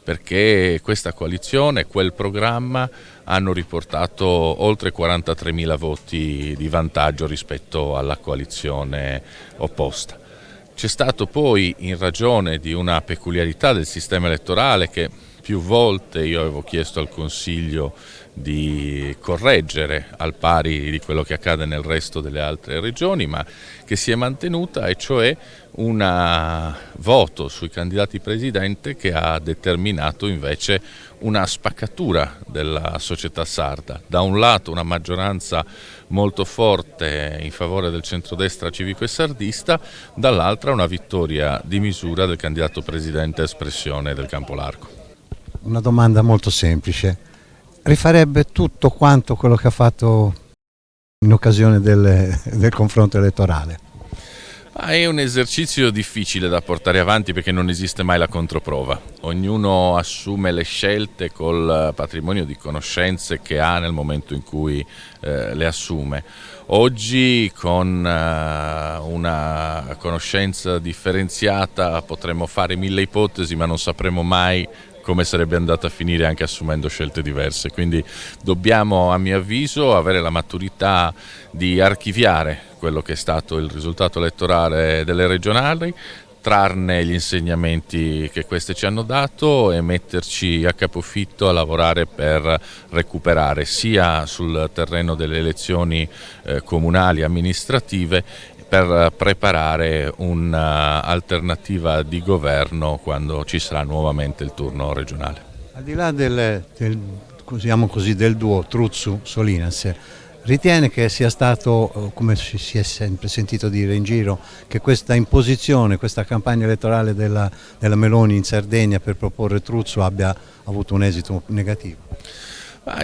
perché questa coalizione e quel programma hanno riportato oltre 43.000 voti di vantaggio rispetto alla coalizione opposta. C'è stato poi, in ragione di una peculiarità del sistema elettorale che più volte io avevo chiesto al Consiglio di correggere al pari di quello che accade nel resto delle altre regioni, ma che si è mantenuta, e cioè un voto sui candidati presidente che ha determinato invece una spaccatura della società sarda. Da un lato una maggioranza molto forte in favore del centrodestra civico e sardista, dall'altra una vittoria di misura del candidato presidente espressione del Campo Largo. Una domanda molto semplice. Rifarebbe tutto quanto quello che ha fatto in occasione del confronto elettorale? È un esercizio difficile da portare avanti perché non esiste mai la controprova. Ognuno assume le scelte col patrimonio di conoscenze che ha nel momento in cui le assume. Oggi con una conoscenza differenziata potremmo fare 1000 ipotesi, ma non sapremo mai come sarebbe andata a finire anche assumendo scelte diverse. Quindi dobbiamo, a mio avviso, avere la maturità di archiviare quello che è stato il risultato elettorale delle regionali, trarne gli insegnamenti che queste ci hanno dato e metterci a capofitto a lavorare per recuperare sia sul terreno delle elezioni comunali e amministrative, per preparare un'alternativa di governo quando ci sarà nuovamente il turno regionale. Al di là del duo Truzzu-Solinas, ritiene che sia stato, come si è sempre sentito dire in giro, che questa imposizione, questa campagna elettorale della Meloni in Sardegna per proporre Truzzu abbia avuto un esito negativo?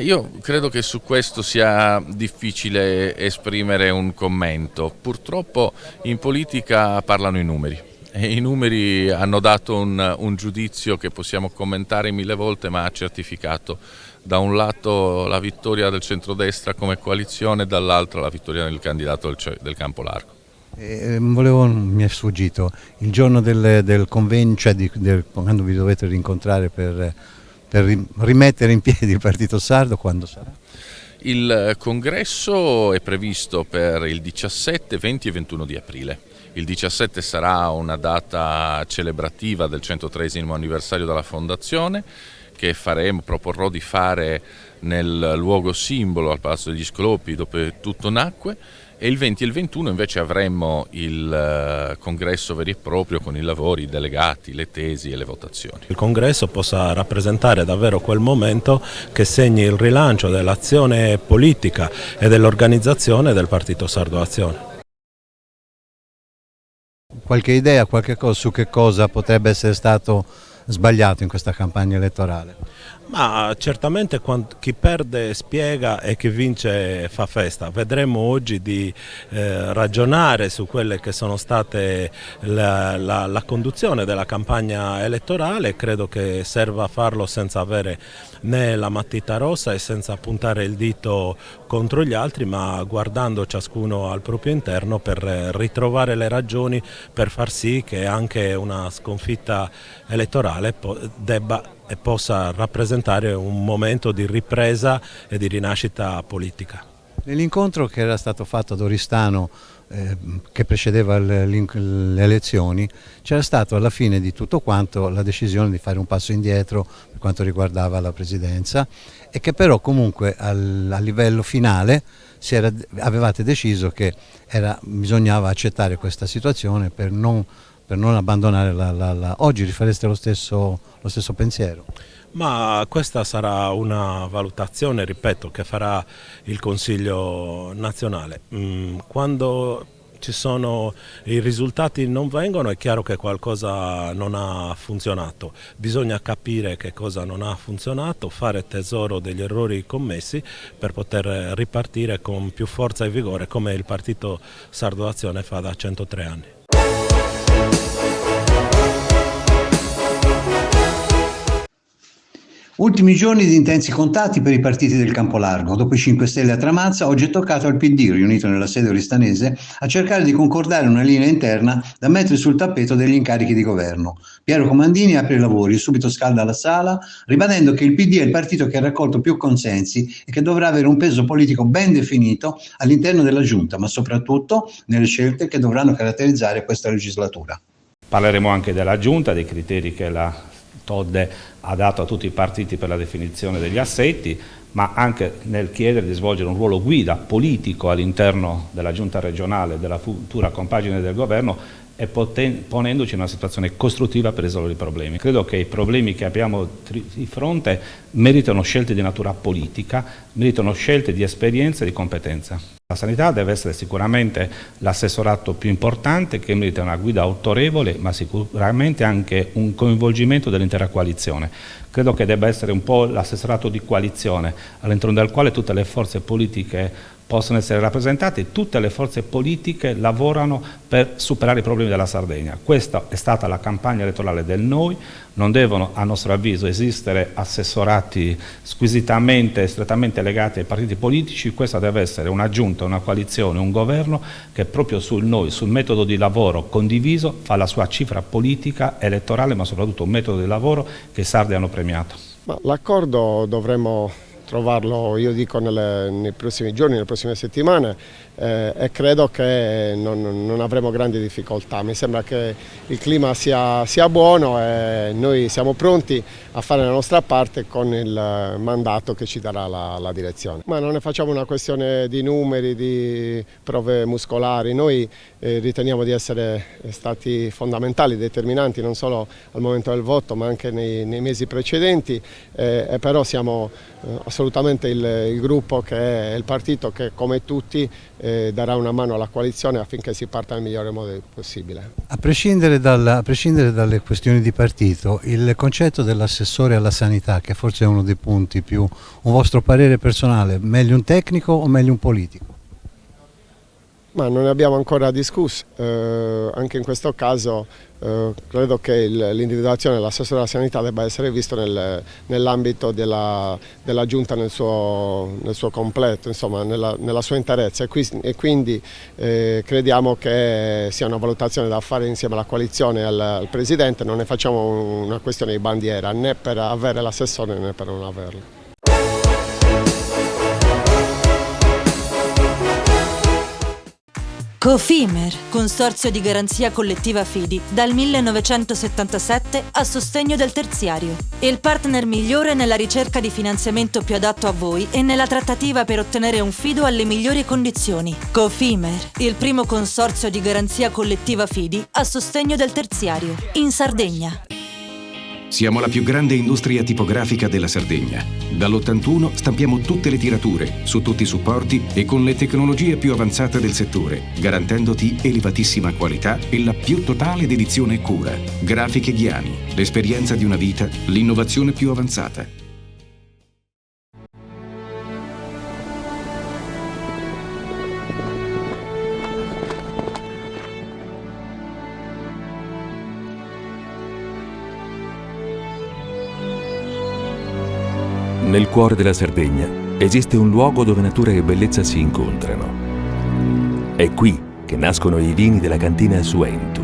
Io credo che su questo sia difficile esprimere un commento. Purtroppo in politica parlano i numeri e i numeri hanno dato un giudizio che possiamo commentare 1000 volte, ma ha certificato da un lato la vittoria del centrodestra come coalizione, dall'altro la vittoria del candidato del Campo Largo. Mi è sfuggito, il giorno del convegno, cioè quando vi dovete rincontrare per rimettere in piedi il Partito Sardo, quando sarà? Il congresso è previsto per il 17, 20 e 21 di aprile. Il 17 sarà una data celebrativa del 103° anniversario della fondazione, che proporrò di fare nel luogo simbolo al Palazzo degli Scolopi, dove tutto nacque, e il 20 e il 21 invece avremmo il congresso vero e proprio con i lavori, i delegati, le tesi e le votazioni. Il congresso possa rappresentare davvero quel momento che segni il rilancio dell'azione politica e dell'organizzazione del Partito Sardo Azione. Qualche idea, qualche cosa su che cosa potrebbe essere stato sbagliato in questa campagna elettorale? Ma certamente chi perde spiega e chi vince fa festa. Vedremo oggi di ragionare su quelle che sono state la conduzione della campagna elettorale. Credo che serva farlo senza avere né la matita rossa e senza puntare il dito contro gli altri, ma guardando ciascuno al proprio interno per ritrovare le ragioni per far sì che anche una sconfitta elettorale debba e possa rappresentare un momento di ripresa e di rinascita politica. Nell'incontro che era stato fatto ad Oristano, che precedeva le elezioni, c'era stato alla fine di tutto quanto la decisione di fare un passo indietro per quanto riguardava la presidenza, e che però comunque a livello finale avevate deciso che bisognava accettare questa situazione per non abbandonare Oggi rifareste lo stesso pensiero? Ma questa sarà una valutazione, ripeto, che farà il Consiglio nazionale. Quando i risultati non vengono, è chiaro che qualcosa non ha funzionato. Bisogna capire che cosa non ha funzionato, fare tesoro degli errori commessi per poter ripartire con più forza e vigore, come il Partito Sardo Azione fa da 103 anni. Ultimi giorni di intensi contatti per i partiti del campo largo. Dopo i 5 Stelle a Tramazza, oggi è toccato al PD, riunito nella sede oristanese, a cercare di concordare una linea interna da mettere sul tappeto degli incarichi di governo. Piero Comandini apre i lavori e subito scalda la sala, ribadendo che il PD è il partito che ha raccolto più consensi e che dovrà avere un peso politico ben definito all'interno della Giunta, ma soprattutto nelle scelte che dovranno caratterizzare questa legislatura. Parleremo anche della Giunta, dei criteri che la Todde ha dato a tutti i partiti per la definizione degli assetti, ma anche nel chiedere di svolgere un ruolo guida politico all'interno della Giunta regionale, della futura compagine del governo, e ponendoci in una situazione costruttiva per risolvere i problemi. Credo che i problemi che abbiamo di fronte meritano scelte di natura politica, meritano scelte di esperienza e di competenza. La sanità deve essere sicuramente l'assessorato più importante, che merita una guida autorevole, ma sicuramente anche un coinvolgimento dell'intera coalizione. Credo che debba essere un po' l'assessorato di coalizione, all'interno del quale tutte le forze politiche possono essere rappresentate, tutte le forze politiche lavorano per superare i problemi della Sardegna. Questa è stata la campagna elettorale del Noi, non devono a nostro avviso esistere assessorati squisitamente, strettamente legati ai partiti politici, questa deve essere una giunta, una coalizione, un governo che proprio sul Noi, sul metodo di lavoro condiviso fa la sua cifra politica, elettorale, ma soprattutto un metodo di lavoro che i sardi hanno premiato. L'accordo dovremmo trovarlo, io dico, nei prossimi giorni, nelle prossime settimane, e credo che non avremo grandi difficoltà. Mi sembra che il clima sia buono e noi siamo pronti a fare la nostra parte con il mandato che ci darà la direzione. Ma non ne facciamo una questione di numeri, di prove muscolari, noi riteniamo di essere stati fondamentali, determinanti non solo al momento del voto ma anche nei mesi precedenti, e però siamo assolutamente il gruppo, che è il partito che come tutti darà una mano alla coalizione affinché si parta nel migliore modo possibile. A prescindere dalle questioni di partito, il concetto dell'assessore alla sanità, che forse è uno dei punti più, un vostro parere personale, meglio un tecnico o meglio un politico? Ma non ne abbiamo ancora discusso, anche in questo caso credo che l'individuazione dell'assessore alla sanità debba essere visto nell'ambito della Giunta nel suo completo, insomma nella sua interezza, e quindi crediamo che sia una valutazione da fare insieme alla coalizione e al Presidente. Non ne facciamo una questione di bandiera, né per avere l'assessore né per non averlo. Cofimer, consorzio di garanzia collettiva Fidi, dal 1977 a sostegno del terziario. Il partner migliore nella ricerca di finanziamento più adatto a voi e nella trattativa per ottenere un fido alle migliori condizioni. Cofimer, il primo consorzio di garanzia collettiva Fidi a sostegno del terziario, in Sardegna. Siamo la più grande industria tipografica della Sardegna. Dall'81 stampiamo tutte le tirature, su tutti i supporti e con le tecnologie più avanzate del settore, garantendoti elevatissima qualità e la più totale dedizione e cura. Grafiche Ghiani, l'esperienza di una vita, l'innovazione più avanzata. Nel cuore della Sardegna esiste un luogo dove natura e bellezza si incontrano. È qui che nascono i vini della cantina Suentu.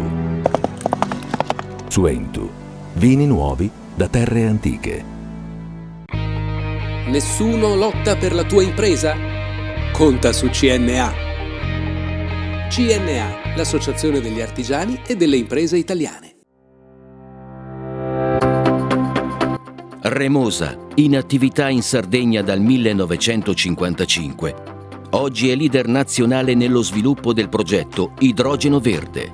Suentu, vini nuovi da terre antiche. Nessuno lotta per la tua impresa? Conta su CNA. CNA, l'associazione degli artigiani e delle imprese italiane. Remosa, in attività in Sardegna dal 1955. Oggi è leader nazionale nello sviluppo del progetto Idrogeno Verde.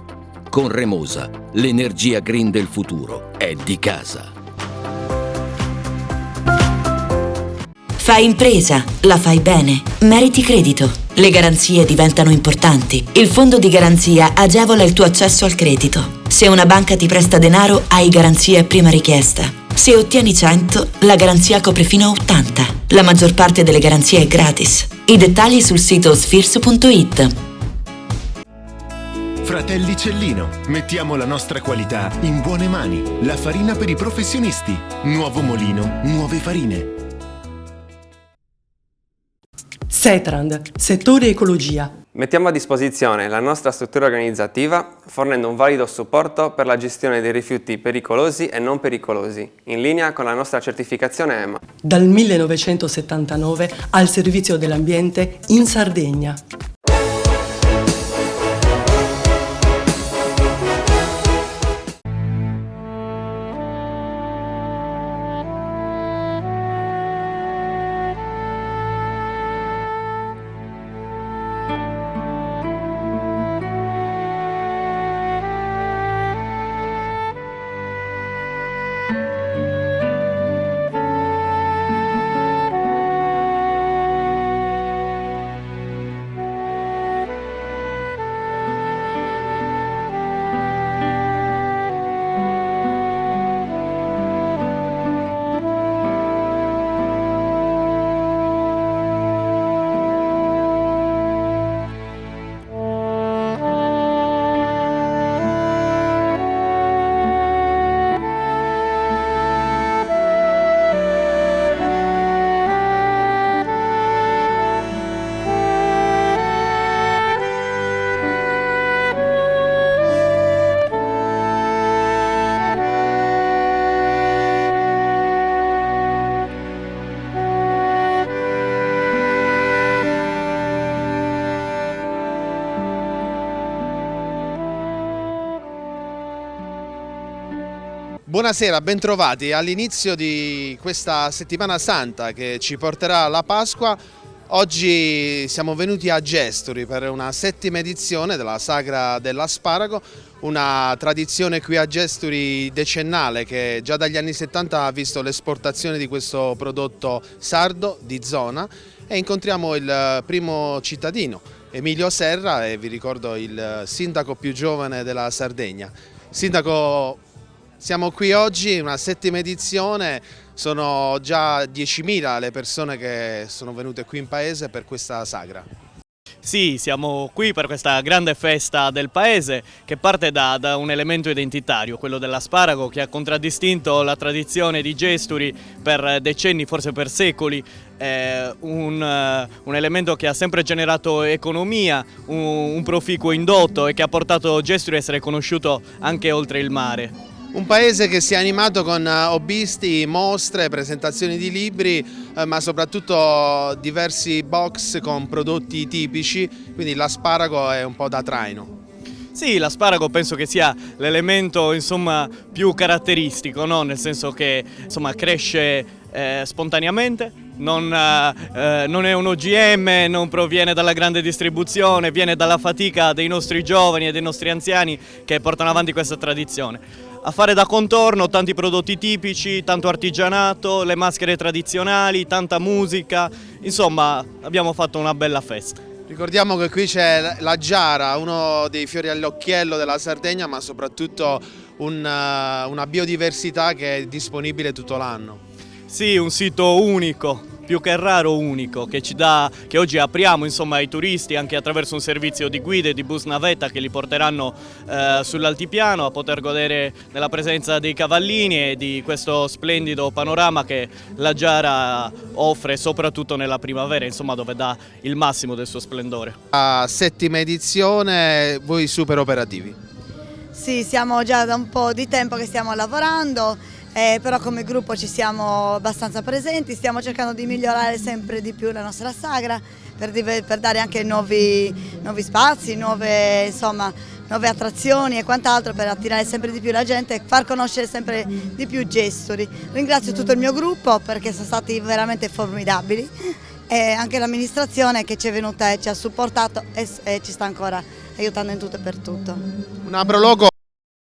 Con Remosa, l'energia green del futuro è di casa. Fai impresa, la fai bene, meriti credito. Le garanzie diventano importanti. Il fondo di garanzia agevola il tuo accesso al credito. Se una banca ti presta denaro, hai garanzia a prima richiesta. Se ottieni 100, la garanzia copre fino a 80. La maggior parte delle garanzie è gratis. I dettagli sul sito sfirso.it. Fratelli Cellino, mettiamo la nostra qualità in buone mani. La farina per i professionisti. Nuovo mulino, nuove farine. Setrand, settore ecologia. Mettiamo a disposizione la nostra struttura organizzativa fornendo un valido supporto per la gestione dei rifiuti pericolosi e non pericolosi, in linea con la nostra certificazione EMA. Dal 1979 al servizio dell'ambiente in Sardegna. Buonasera, bentrovati all'inizio di questa settimana santa che ci porterà alla Pasqua. Oggi siamo venuti a Gesturi per una 7ª edizione della Sagra dell'Asparago, una tradizione qui a Gesturi decennale che già dagli anni 70 ha visto l'esportazione di questo prodotto sardo di zona, e incontriamo il primo cittadino, Emilio Serra, e vi ricordo il sindaco più giovane della Sardegna. Sindaco, siamo qui oggi, una 7ª edizione, sono già 10.000 le persone che sono venute qui in paese per questa sagra. Sì, siamo qui per questa grande festa del paese che parte da un elemento identitario, quello dell'asparago, che ha contraddistinto la tradizione di Gesturi per decenni, forse per secoli. Un elemento che ha sempre generato economia, un proficuo indotto, e che ha portato Gesturi a essere conosciuto anche oltre il mare. Un paese che si è animato con hobbisti, mostre, presentazioni di libri, ma soprattutto diversi box con prodotti tipici, quindi l'asparago è un po' da traino. Sì, l'asparago penso che sia l'elemento più caratteristico, no? Nel senso che cresce spontaneamente, non è un OGM, non proviene dalla grande distribuzione, viene dalla fatica dei nostri giovani e dei nostri anziani che portano avanti questa tradizione. A fare da contorno tanti prodotti tipici, tanto artigianato, le maschere tradizionali, tanta musica, insomma abbiamo fatto una bella festa. Ricordiamo che qui c'è la giara, uno dei fiori all'occhiello della Sardegna, ma soprattutto una biodiversità che è disponibile tutto l'anno. Sì, un sito unico, più che raro unico, che oggi apriamo ai turisti anche attraverso un servizio di guide, di bus navetta che li porteranno sull'altipiano a poter godere della presenza dei cavallini e di questo splendido panorama che la giara offre soprattutto nella primavera, dove dà il massimo del suo splendore. La 7ª edizione, voi super operativi? Sì, siamo già da un po' di tempo che stiamo lavorando. Però come gruppo ci siamo abbastanza presenti, stiamo cercando di migliorare sempre di più la nostra sagra per dare anche nuovi spazi, nuove attrazioni e quant'altro, per attirare sempre di più la gente e far conoscere sempre di più Gesturi. Ringrazio tutto il mio gruppo perché sono stati veramente formidabili, e anche l'amministrazione che ci è venuta e ci ha supportato e ci sta ancora aiutando in tutto e per tutto. Una Prologo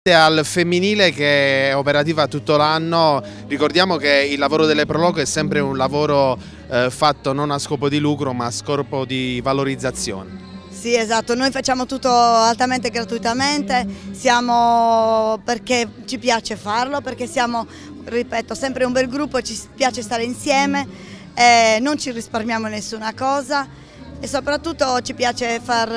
al femminile che è operativa tutto l'anno. Ricordiamo che il lavoro delle Prologo è sempre un lavoro fatto non a scopo di lucro ma a scopo di valorizzazione. Sì, esatto, noi facciamo tutto altamente gratuitamente, perché ci piace farlo, perché siamo, ripeto, sempre un bel gruppo, ci piace stare insieme, non ci risparmiamo nessuna cosa. e soprattutto ci piace far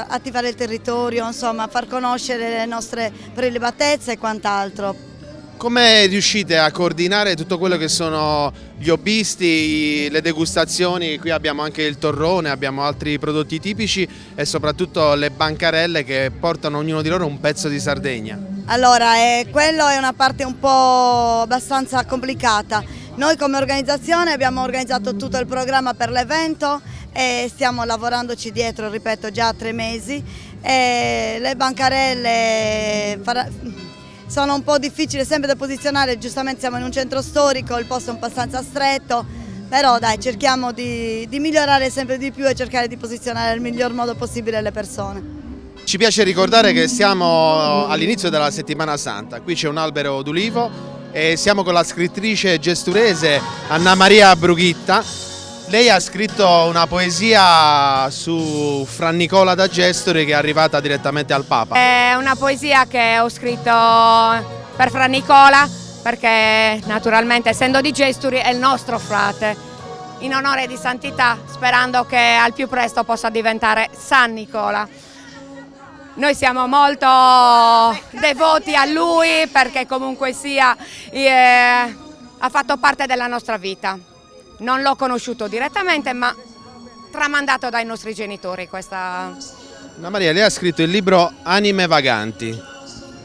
attivare il territorio, insomma far conoscere le nostre prelibatezze e quant'altro. Come riuscite a coordinare tutto quello che sono gli hobbisti, le degustazioni? Qui abbiamo anche il torrone, abbiamo altri prodotti tipici e soprattutto le bancarelle che portano ognuno di loro un pezzo di Sardegna. Allora, quello è una parte un po' abbastanza complicata. Noi come organizzazione abbiamo organizzato tutto il programma per l'evento e stiamo lavorandoci dietro, ripeto, già 3 mesi. Le bancarelle sono un po' difficili sempre da posizionare, giustamente siamo in un centro storico, il posto è abbastanza stretto, però dai, cerchiamo di migliorare sempre di più e cercare di posizionare nel miglior modo possibile le persone. Ci piace ricordare che siamo all'inizio della Settimana Santa, qui c'è un albero d'ulivo e siamo con la scrittrice gesturese Anna Maria Brughitta. Lei ha scritto una poesia su Fra Nicola da Gestori che è arrivata direttamente al Papa. È una poesia che ho scritto per Fra Nicola perché naturalmente essendo di Gestori è il nostro frate, in onore di santità, sperando che al più presto possa diventare San Nicola. Noi siamo molto devoti a lui perché comunque sia ha fatto parte della nostra vita. Non l'ho conosciuto direttamente, ma tramandato dai nostri genitori questa... Anna Maria, lei ha scritto il libro Anime Vaganti,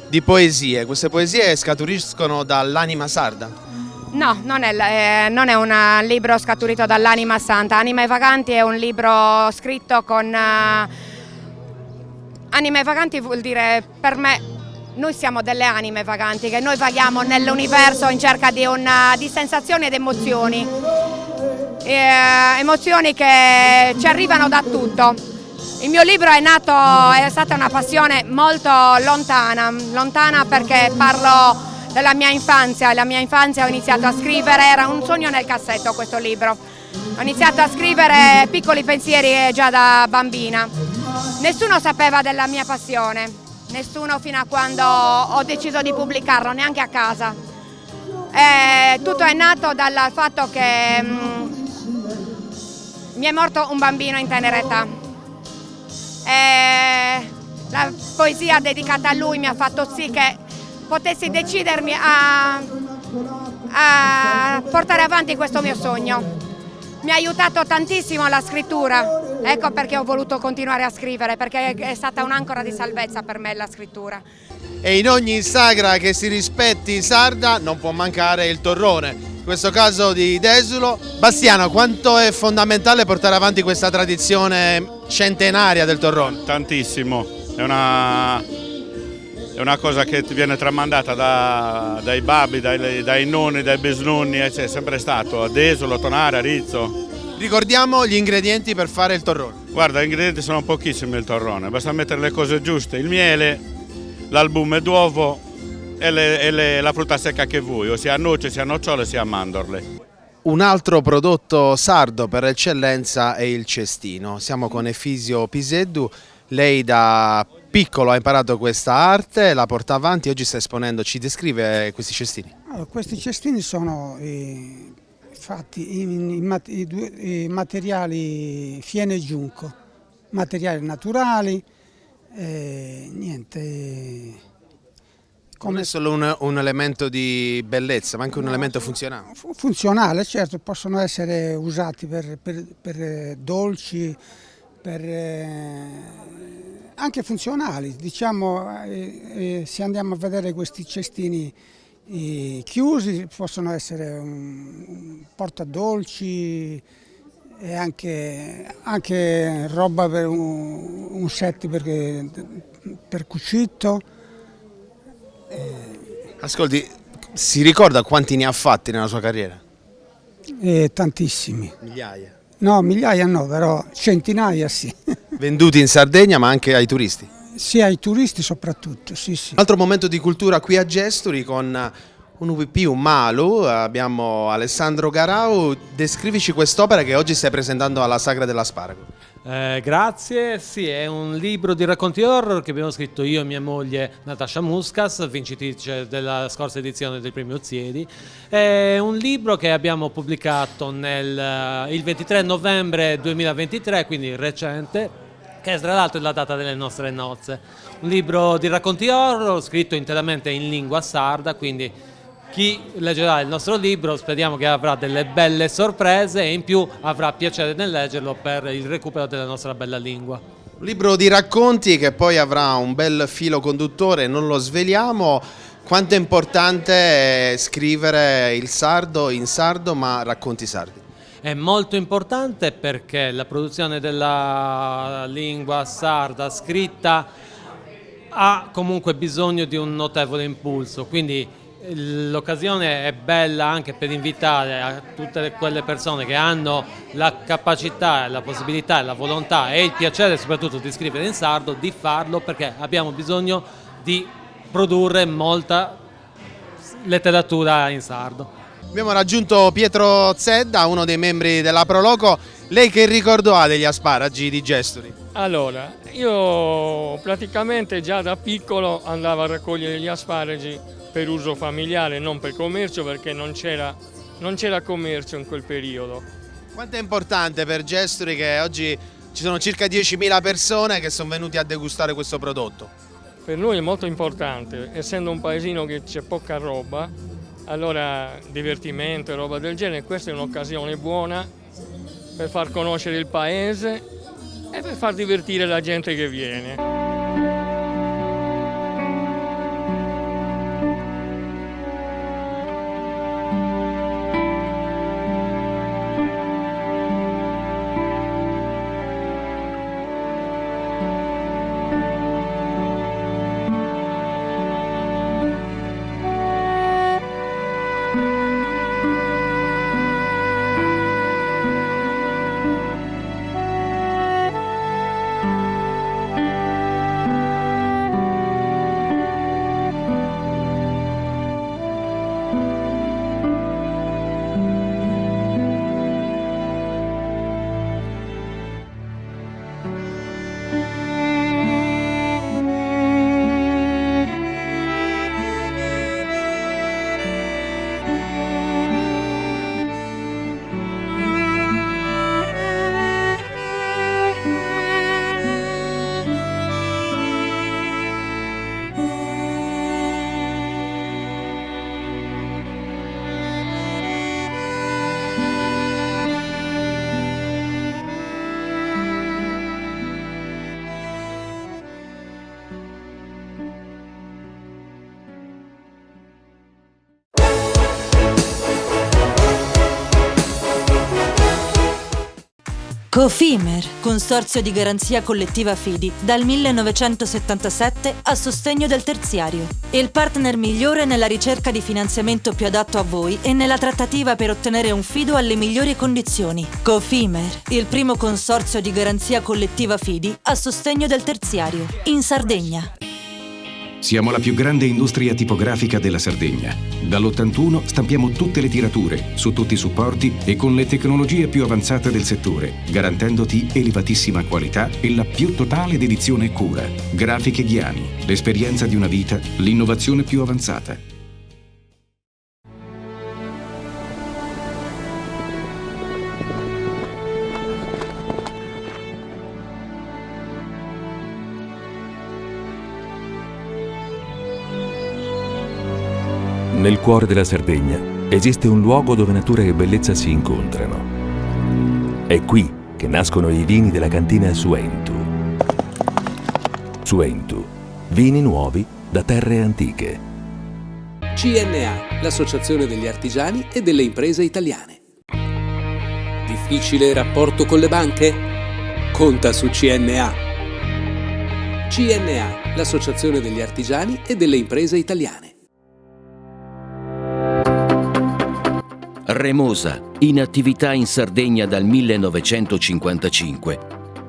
di poesie. Queste poesie scaturiscono dall'anima sarda? No, non è un libro scaturito dall'anima santa. Anime Vaganti è un libro scritto con... Anime Vaganti vuol dire, per me, noi siamo delle anime vaganti, che noi vaghiamo nell'universo in cerca di sensazioni ed emozioni. Emozioni che ci arrivano da tutto. Il mio libro è stata una passione molto lontana perché parlo della mia infanzia. La mia infanzia ho iniziato a scrivere, era un sogno nel cassetto questo libro. Ho iniziato a scrivere piccoli pensieri già da bambina. Nessuno sapeva della mia passione, nessuno fino a quando ho deciso di pubblicarlo, neanche a casa. Tutto è nato dal fatto che mi è morto un bambino in tenera età. La poesia dedicata a lui mi ha fatto sì che potessi decidermi a portare avanti questo mio sogno. Mi ha aiutato tantissimo la scrittura, ecco perché ho voluto continuare a scrivere, perché è stata un'ancora di salvezza per me la scrittura. E in ogni sagra che si rispetti sarda non può mancare il torrone, in questo caso di Desulo. Bastiano, quanto è fondamentale portare avanti questa tradizione centenaria del torrone? Tantissimo, è una cosa che viene tramandata dai babbi, dai nonni, dai bisnonni, c'è sempre stato a Desulo, Tonara, Rizzo. Ricordiamo gli ingredienti per fare il torrone. Guarda, gli ingredienti sono pochissimi il torrone, basta mettere le cose giuste, il miele, l'albume d'uovo e la frutta secca che vuoi, sia noce, sia nocciole, sia mandorle. Un altro prodotto sardo per eccellenza è il cestino. Siamo con Efisio Piseddu, lei da piccolo ha imparato questa arte, la porta avanti, oggi sta esponendo. Ci descrive questi cestini? Allora, questi cestini sono fatti in materiali fieno e giunco, materiali naturali, niente. Non è solo un elemento di bellezza, ma anche un elemento funzionale. Funzionale, certo, possono essere usati per dolci, anche funzionali. Diciamo, se andiamo a vedere questi cestini chiusi, possono essere un portadolci e anche roba per un set per cucito. Ascolti, si ricorda quanti ne ha fatti nella sua carriera? Tantissimi. Migliaia? No, migliaia no, però centinaia sì. Venduti in Sardegna ma anche ai turisti? Sì, ai turisti soprattutto, sì, sì. Un altro momento di cultura qui a Gestori con un UVP, un Malu, abbiamo Alessandro Garau. Descrivici quest'opera che oggi stai presentando alla Sagra dell'Asparago. Grazie, sì, è un libro di racconti horror che abbiamo scritto io e mia moglie Natasha Muscas, vincitrice della scorsa edizione del Premio Ziedi. È un libro che abbiamo pubblicato il 23 novembre 2023, quindi recente, che tra l'altro è la data delle nostre nozze. Un libro di racconti horror scritto interamente in lingua sarda, quindi chi leggerà il nostro libro speriamo che avrà delle belle sorprese e in più avrà piacere nel leggerlo per il recupero della nostra bella lingua. Un libro di racconti che poi avrà un bel filo conduttore, non lo sveliamo. Quanto è importante scrivere il sardo in sardo, ma racconti sardi? È molto importante perché la produzione della lingua sarda scritta ha comunque bisogno di un notevole impulso, quindi l'occasione è bella anche per invitare a tutte quelle persone che hanno la capacità, la possibilità, la volontà e il piacere soprattutto di scrivere in sardo, di farlo, perché abbiamo bisogno di produrre molta letteratura in sardo. Abbiamo raggiunto Pietro Zedda, uno dei membri della Proloco. Lei che ricordo ha degli asparagi di Gestori? Allora, io praticamente già da piccolo andavo a raccogliere gli asparagi per uso familiare, non per commercio, perché non c'era commercio in quel periodo. Quanto è importante per Gestori che oggi ci sono circa 10.000 persone che sono venuti a degustare questo prodotto? Per noi è molto importante, essendo un paesino che c'è poca roba, allora divertimento e roba del genere, questa è un'occasione buona per far conoscere il paese e per far divertire la gente che viene. Cofimer, consorzio di garanzia collettiva Fidi, dal 1977 a sostegno del terziario. Il partner migliore nella ricerca di finanziamento più adatto a voi e nella trattativa per ottenere un fido alle migliori condizioni. Cofimer, il primo consorzio di garanzia collettiva Fidi a sostegno del terziario, in Sardegna. Siamo la più grande industria tipografica della Sardegna. Dall'81 stampiamo tutte le tirature, su tutti i supporti e con le tecnologie più avanzate del settore, garantendoti elevatissima qualità e la più totale dedizione e cura. Grafiche Ghiani, l'esperienza di una vita, l'innovazione più avanzata. Nel cuore della Sardegna esiste un luogo dove natura e bellezza si incontrano. È qui che nascono i vini della cantina Suentu. Suentu, vini nuovi da terre antiche. CNA, l'associazione degli artigiani e delle imprese italiane. Difficile rapporto con le banche? Conta su CNA. CNA, l'associazione degli artigiani e delle imprese italiane. Remosa, in attività in Sardegna dal 1955.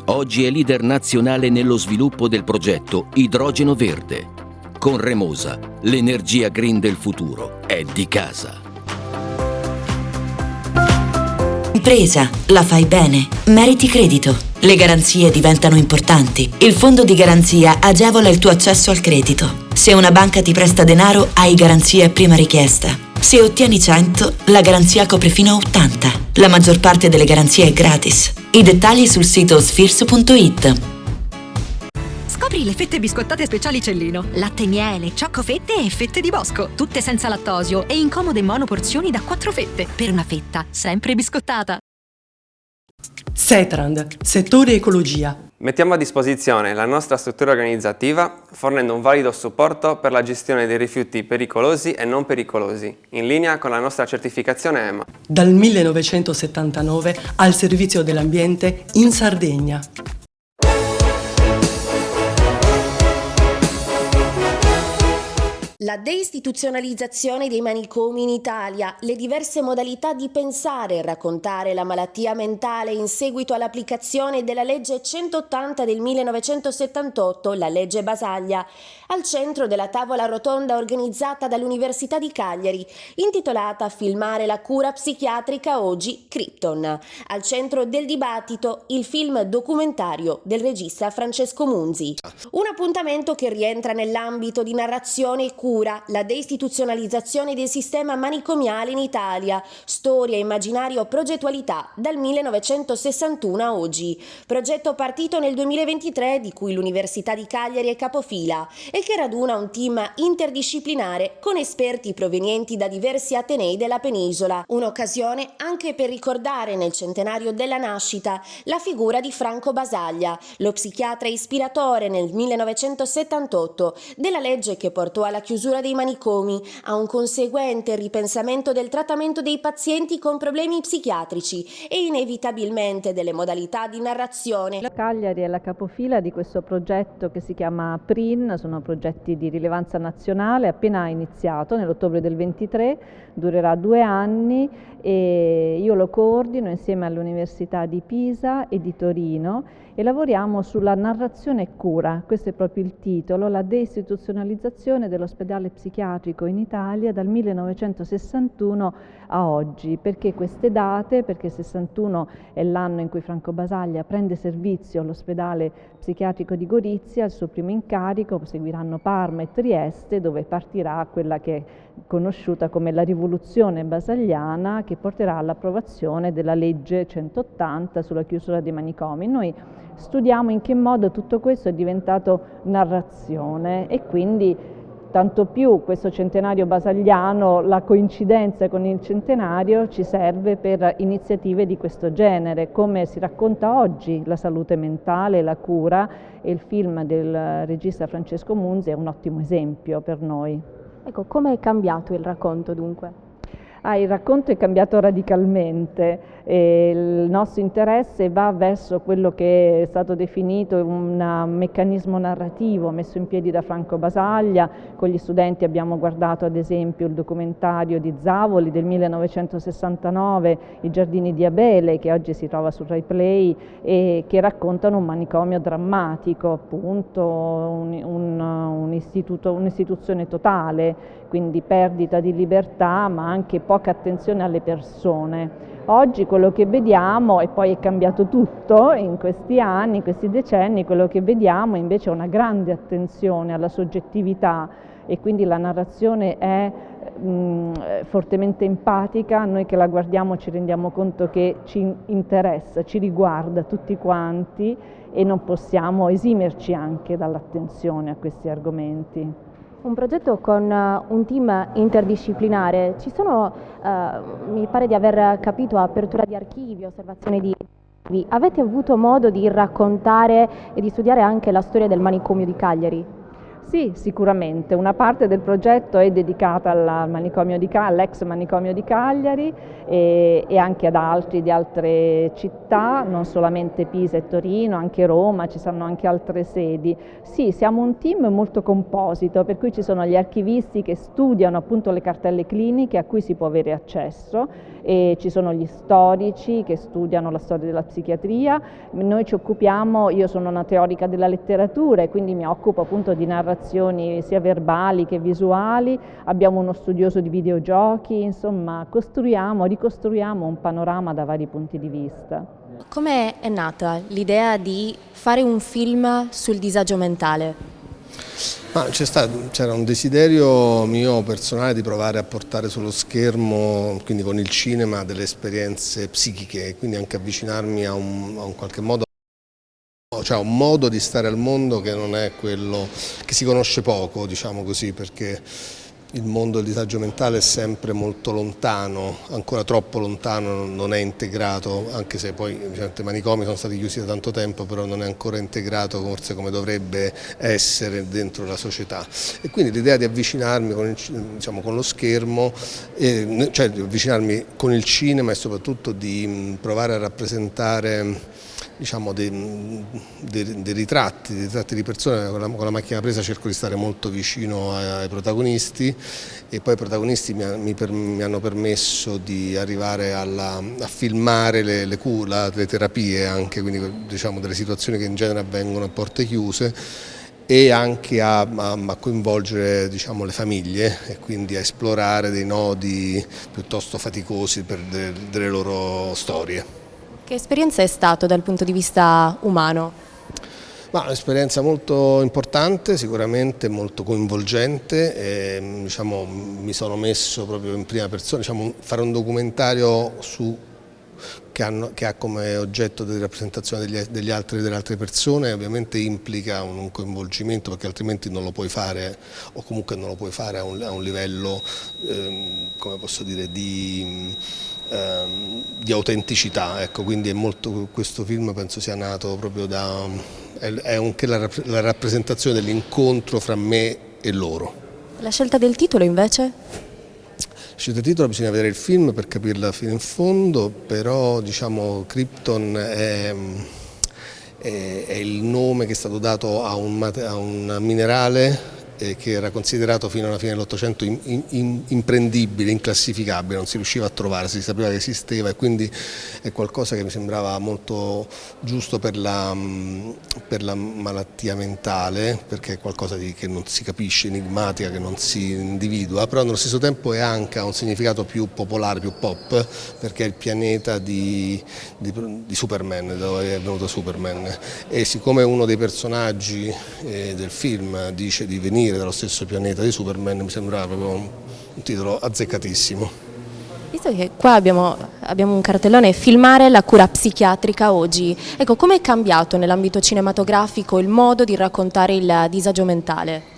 Oggi è leader nazionale nello sviluppo del progetto Idrogeno Verde. Con Remosa, l'energia green del futuro è di casa. Impresa, la fai bene, meriti credito. Le garanzie diventano importanti. Il fondo di garanzia agevola il tuo accesso al credito. Se una banca ti presta denaro, hai garanzia a prima richiesta. Se ottieni 100, la garanzia copre fino a 80. La maggior parte delle garanzie è gratis. I dettagli sul sito sfirso.it. Scopri le fette biscottate speciali Cellino. Latte miele, ciocco-fette e fette di bosco. Tutte senza lattosio e in comode monoporzioni da 4 fette. Per una fetta sempre biscottata. Setrand, settore ecologia. Mettiamo a disposizione la nostra struttura organizzativa fornendo un valido supporto per la gestione dei rifiuti pericolosi e non pericolosi, in linea con la nostra certificazione EMA. Dal 1979 al servizio dell'ambiente in Sardegna. La deistituzionalizzazione dei manicomi in Italia, le diverse modalità di pensare e raccontare la malattia mentale in seguito all'applicazione della legge 180 del 1978, la legge Basaglia, al centro della tavola rotonda organizzata dall'Università di Cagliari, intitolata Filmare la cura psichiatrica oggi, Krypton. Al centro del dibattito il film documentario del regista Francesco Munzi. Un appuntamento che rientra nell'ambito di narrazione e cura, la deistituzionalizzazione del sistema manicomiale in Italia, storia, immaginario, progettualità dal 1961 a oggi. Progetto partito nel 2023 di cui l'Università di Cagliari è capofila e che raduna un team interdisciplinare con esperti provenienti da diversi atenei della penisola. Un'occasione anche per ricordare nel centenario della nascita la figura di Franco Basaglia, lo psichiatra ispiratore nel 1978 della legge che portò alla chiusura dei manicomi, a un conseguente ripensamento del trattamento dei pazienti con problemi psichiatrici e inevitabilmente delle modalità di narrazione. Cagliari è la capofila di questo progetto che si chiama PRIN, sono progetti di rilevanza nazionale, appena iniziato nell'ottobre del 23, durerà 2 anni e io lo coordino insieme all'Università di Pisa e di Torino e lavoriamo sulla narrazione e cura, questo è proprio il titolo, la deistituzionalizzazione dell'ospedale psichiatrico in Italia dal 1961 a oggi. Perché queste date? Perché 61 è l'anno in cui Franco Basaglia prende servizio all'ospedale psichiatrico di Gorizia, il suo primo incarico, seguiranno Parma e Trieste dove partirà quella che è conosciuta come la rivoluzione basagliana che porterà all'approvazione della legge 180 sulla chiusura dei manicomi. Noi studiamo in che modo tutto questo è diventato narrazione e quindi tanto più questo centenario basagliano, la coincidenza con il centenario ci serve per iniziative di questo genere, come si racconta oggi la salute mentale, la cura e il film del regista Francesco Munzi è un ottimo esempio per noi. Ecco, come è cambiato il racconto dunque? Il racconto è cambiato radicalmente e il nostro interesse va verso quello che è stato definito un meccanismo narrativo messo in piedi da Franco Basaglia. Con gli studenti abbiamo guardato ad esempio il documentario di Zavoli del 1969, I giardini di Abele, che oggi si trova su Rai Play e che raccontano un manicomio drammatico, appunto un'istituzione totale, quindi perdita di libertà ma anche poca attenzione alle persone. Oggi quello che vediamo, e poi è cambiato tutto in questi anni, in questi decenni, quello che vediamo invece è una grande attenzione alla soggettività e quindi la narrazione è fortemente empatica, noi che la guardiamo ci rendiamo conto che ci interessa, ci riguarda tutti quanti e non possiamo esimerci anche dall'attenzione a questi argomenti. Un progetto con un team interdisciplinare, ci sono, mi pare di aver capito, apertura di archivi, osservazione di... Avete avuto modo di raccontare e di studiare anche la storia del manicomio di Cagliari? Sì, sicuramente. Una parte del progetto è dedicata all'ex manicomio di Cagliari e anche ad altri di altre città, non solamente Pisa e Torino, anche Roma, ci saranno anche altre sedi. Sì, siamo un team molto composito, per cui ci sono gli archivisti che studiano appunto le cartelle cliniche a cui si può avere accesso e ci sono gli storici che studiano la storia della psichiatria. Noi ci occupiamo, io sono una teorica della letteratura e quindi mi occupo appunto di narrazione creazioni sia verbali che visuali, abbiamo uno studioso di videogiochi, insomma ricostruiamo un panorama da vari punti di vista. Come è nata l'idea di fare un film sul disagio mentale? C'era un desiderio mio personale di provare a portare sullo schermo, quindi con il cinema, delle esperienze psichiche, quindi anche avvicinarmi a un qualche modo, cioè un modo di stare al mondo che non è quello che si conosce poco, diciamo così, perché il mondo del disagio mentale è sempre molto lontano, ancora troppo lontano, non è integrato, anche se poi i manicomi sono stati chiusi da tanto tempo, però non è ancora integrato forse come dovrebbe essere dentro la società. E quindi l'idea di avvicinarmi con lo schermo, cioè di avvicinarmi con il cinema e soprattutto di provare a rappresentare dei ritratti di persone, con la macchina presa cerco di stare molto vicino ai protagonisti e poi i protagonisti mi hanno permesso di arrivare a filmare le terapie anche, quindi delle situazioni che in genere avvengono a porte chiuse e anche a coinvolgere le famiglie e quindi a esplorare dei nodi piuttosto faticosi per delle loro storie. Che esperienza è stato dal punto di vista umano? Un'esperienza molto importante, sicuramente molto coinvolgente e mi sono messo proprio in prima persona, fare un documentario che ha come oggetto di rappresentazione delle altre persone ovviamente implica un coinvolgimento, perché altrimenti non lo puoi fare, o comunque non lo puoi fare a un livello, come posso dire, di autenticità, ecco, quindi questo film penso sia nato proprio è anche la rappresentazione dell'incontro fra me e loro. La scelta del titolo invece? La scelta del titolo bisogna vedere il film per capirla fino in fondo, però Krypton è il nome che è stato dato a un minerale che era considerato fino alla fine dell'Ottocento imprendibile, inclassificabile, non si riusciva a trovare, si sapeva che esisteva e quindi è qualcosa che mi sembrava molto giusto per la malattia mentale, perché è qualcosa che non si capisce, enigmatica, che non si individua, però nello stesso tempo ha un significato più popolare, più pop, perché è il pianeta di Superman, dove è venuto Superman, e siccome uno dei personaggi del film dice di venire dallo stesso pianeta di Superman, mi sembrava proprio un titolo azzeccatissimo. Visto che qua abbiamo un cartellone, filmare la cura psichiatrica oggi, ecco, come è cambiato nell'ambito cinematografico il modo di raccontare il disagio mentale?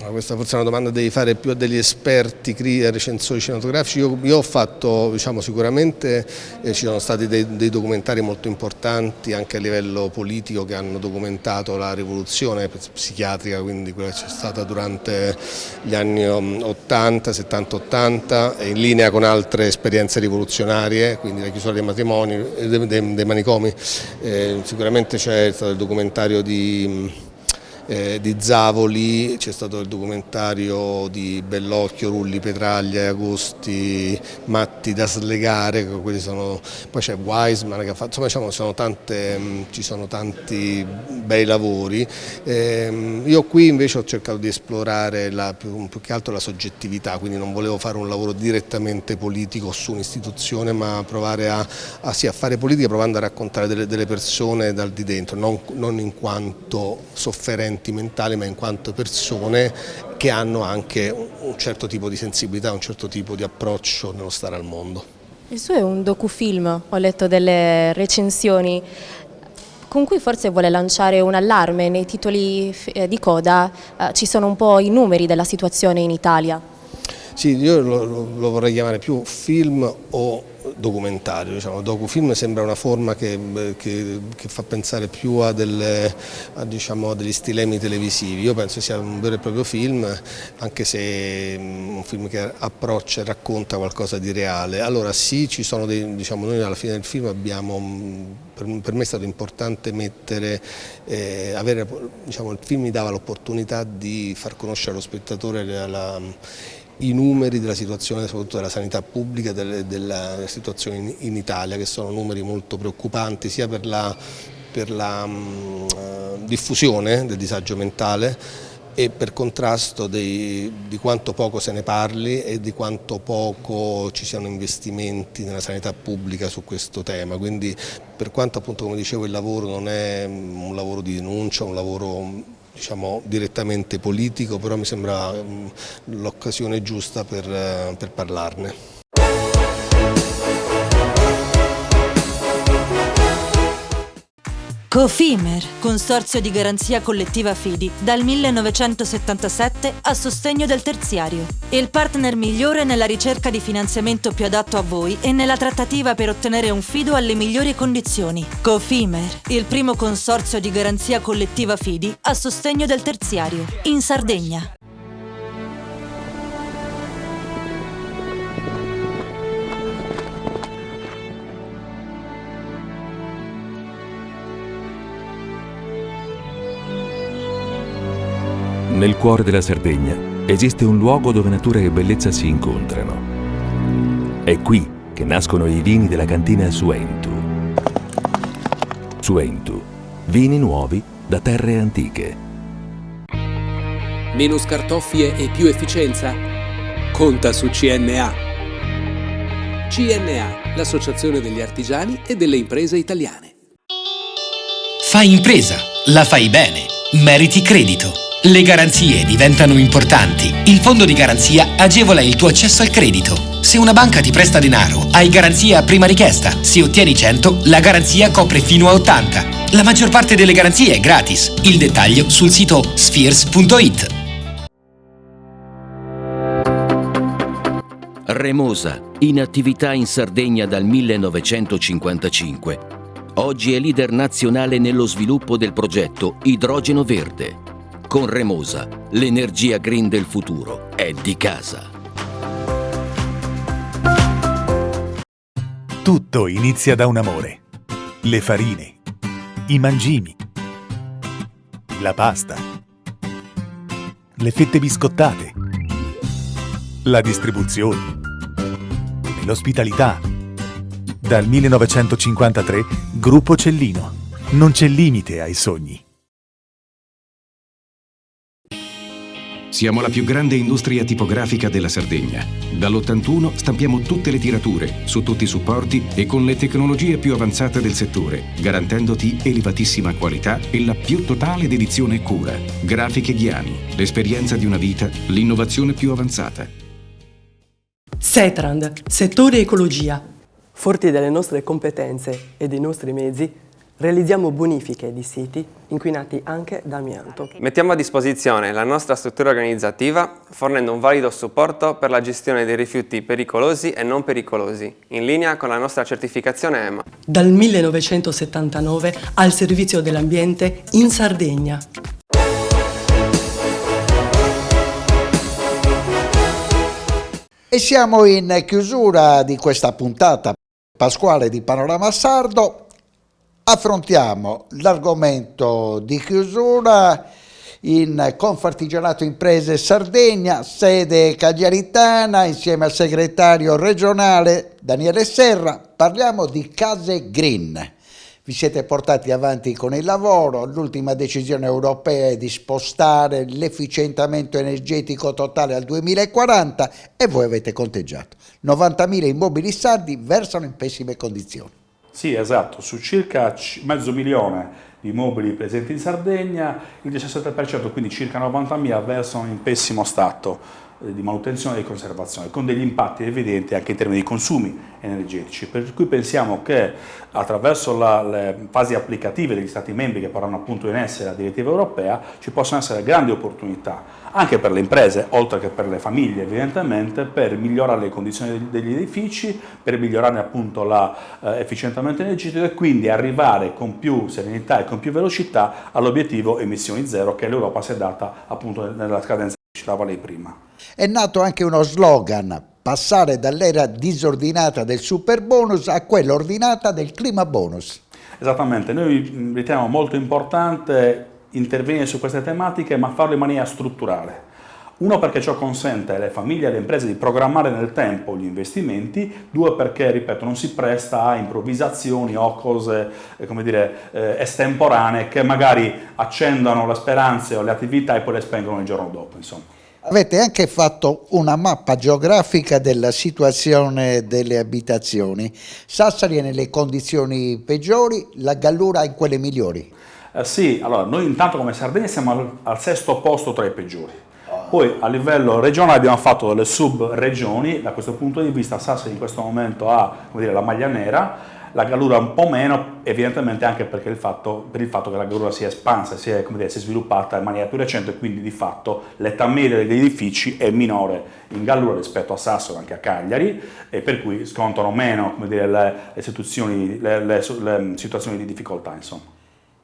Questa forse è una domanda da devi fare più a degli esperti, recensori cinematografici. Io ho fatto, sicuramente ci sono stati dei documentari molto importanti anche a livello politico che hanno documentato la rivoluzione psichiatrica, quindi quella che c'è stata durante gli anni 80, 70-80, in linea con altre esperienze rivoluzionarie, quindi la chiusura dei matrimoni, dei manicomi. Sicuramente c'è stato il documentario di Zavoli, c'è stato il documentario di Bellocchio, Rulli, Petraglia, Agosti, Matti da slegare, poi c'è Wiseman che ha fatto, insomma ci sono tanti bei lavori. Io qui invece ho cercato di esplorare più che altro la soggettività, quindi non volevo fare un lavoro direttamente politico su un'istituzione, ma provare a fare politica provando a raccontare delle persone dal di dentro, non in quanto sofferenti mentali, ma in quanto persone che hanno anche un certo tipo di sensibilità, un certo tipo di approccio nello stare al mondo. Il suo è un docufilm, ho letto delle recensioni, con cui forse vuole lanciare un allarme. Nei titoli di coda ci sono un po' i numeri della situazione in Italia. Sì, io lo vorrei chiamare più film o documentario, docufilm sembra una forma che fa pensare più a degli stilemi televisivi. Io penso sia un vero e proprio film, anche se un film che approccia e racconta qualcosa di reale. Allora sì, ci sono noi alla fine del film abbiamo, per me è stato importante il film mi dava l'opportunità di far conoscere allo spettatore i numeri della situazione, soprattutto della sanità pubblica, della situazione in Italia, che sono numeri molto preoccupanti sia per la diffusione del disagio mentale, e per contrasto di quanto poco se ne parli e di quanto poco ci siano investimenti nella sanità pubblica su questo tema. Quindi per quanto appunto, come dicevo, il lavoro non è un lavoro di denuncia, un lavoro diciamo direttamente politico, però mi sembra l'occasione giusta per parlarne. Cofimer, consorzio di garanzia collettiva Fidi, dal 1977 a sostegno del terziario. Il partner migliore nella ricerca di finanziamento più adatto a voi e nella trattativa per ottenere un fido alle migliori condizioni. Cofimer, il primo consorzio di garanzia collettiva Fidi a sostegno del terziario, in Sardegna. Nel cuore della Sardegna esiste un luogo dove natura e bellezza si incontrano. È qui che nascono i vini della cantina Suentu. Suentu, vini nuovi da terre antiche. Meno scartoffie e più efficienza? Conta su CNA. CNA, l'associazione degli artigiani e delle imprese italiane. Fai impresa, la fai bene, meriti credito. Le garanzie diventano importanti. Il fondo di garanzia agevola il tuo accesso al credito. Se una banca ti presta denaro, hai garanzia a prima richiesta. Se ottieni 100, la garanzia copre fino a 80. La maggior parte delle garanzie è gratis. Il dettaglio sul sito spheres.it. Remosa, in attività in Sardegna dal 1955. Oggi è leader nazionale nello sviluppo del progetto Idrogeno Verde. Con Remosa, l'energia green del futuro è di casa. Tutto inizia da un amore. Le farine, i mangimi, la pasta, le fette biscottate, la distribuzione e l'ospitalità. Dal 1953, Gruppo Cellino. Non c'è limite ai sogni. Siamo la più grande industria tipografica della Sardegna. Dall'81 stampiamo tutte le tirature, su tutti i supporti e con le tecnologie più avanzate del settore, garantendoti elevatissima qualità e la più totale dedizione e cura. Grafiche Ghiani, l'esperienza di una vita, l'innovazione più avanzata. Setrand, settore ecologia. Forti delle nostre competenze e dei nostri mezzi, realizziamo bonifiche di siti inquinati anche da amianto. Mettiamo a disposizione la nostra struttura organizzativa fornendo un valido supporto per la gestione dei rifiuti pericolosi e non pericolosi, in linea con la nostra certificazione EMA. Dal 1979 al servizio dell'ambiente in Sardegna. E siamo in chiusura di questa puntata pasquale di Panorama Sardo. Affrontiamo l'argomento di chiusura in Confartigianato Imprese Sardegna, sede cagliaritana, insieme al segretario regionale Daniele Serra. Parliamo di case green. Vi siete portati avanti con il lavoro, l'ultima decisione europea è di spostare l'efficientamento energetico totale al 2040 e voi avete conteggiato. 90.000 immobili sardi versano in pessime condizioni. Sì, esatto, su circa 500.000 di immobili presenti in Sardegna, il 17%, quindi circa 90.000, versano in pessimo stato di manutenzione e di conservazione, con degli impatti evidenti anche in termini di consumi energetici, per cui pensiamo che attraverso le fasi applicative degli Stati membri che porranno appunto in essere la direttiva europea ci possono essere grandi opportunità anche per le imprese, oltre che per le famiglie evidentemente, per migliorare le condizioni degli edifici, per migliorare appunto l'efficientamento energetico e quindi arrivare con più serenità e con più velocità all'obiettivo emissioni zero che l'Europa si è data appunto nella scadenza che citava lei prima. È nato anche uno slogan: passare dall'era disordinata del super bonus a quella ordinata del clima bonus. Esattamente, noi riteniamo molto importante intervenire su queste tematiche, ma farlo in maniera strutturale. Uno, perché ciò consente alle famiglie e alle imprese di programmare nel tempo gli investimenti. Due, perché, ripeto, non si presta a improvvisazioni o cose, come dire, estemporanee che magari accendono le speranze o le attività e poi le spengono il giorno dopo, insomma. Avete anche fatto una mappa geografica della situazione delle abitazioni. Sassari è nelle condizioni peggiori, la Gallura in quelle migliori. Sì, allora noi intanto come Sardegna siamo al 6° posto tra i peggiori. Poi a livello regionale abbiamo fatto delle sub-regioni, da questo punto di vista Sassari in questo momento ha, come dire, la maglia nera, la Gallura un po' meno, evidentemente anche perché per il fatto che la Gallura si è espansa, si è sviluppata in maniera più recente, quindi di fatto l'età media degli edifici è minore in Gallura rispetto a Sassari, anche a Cagliari, e per cui scontano meno, come dire, le situazioni di difficoltà, insomma.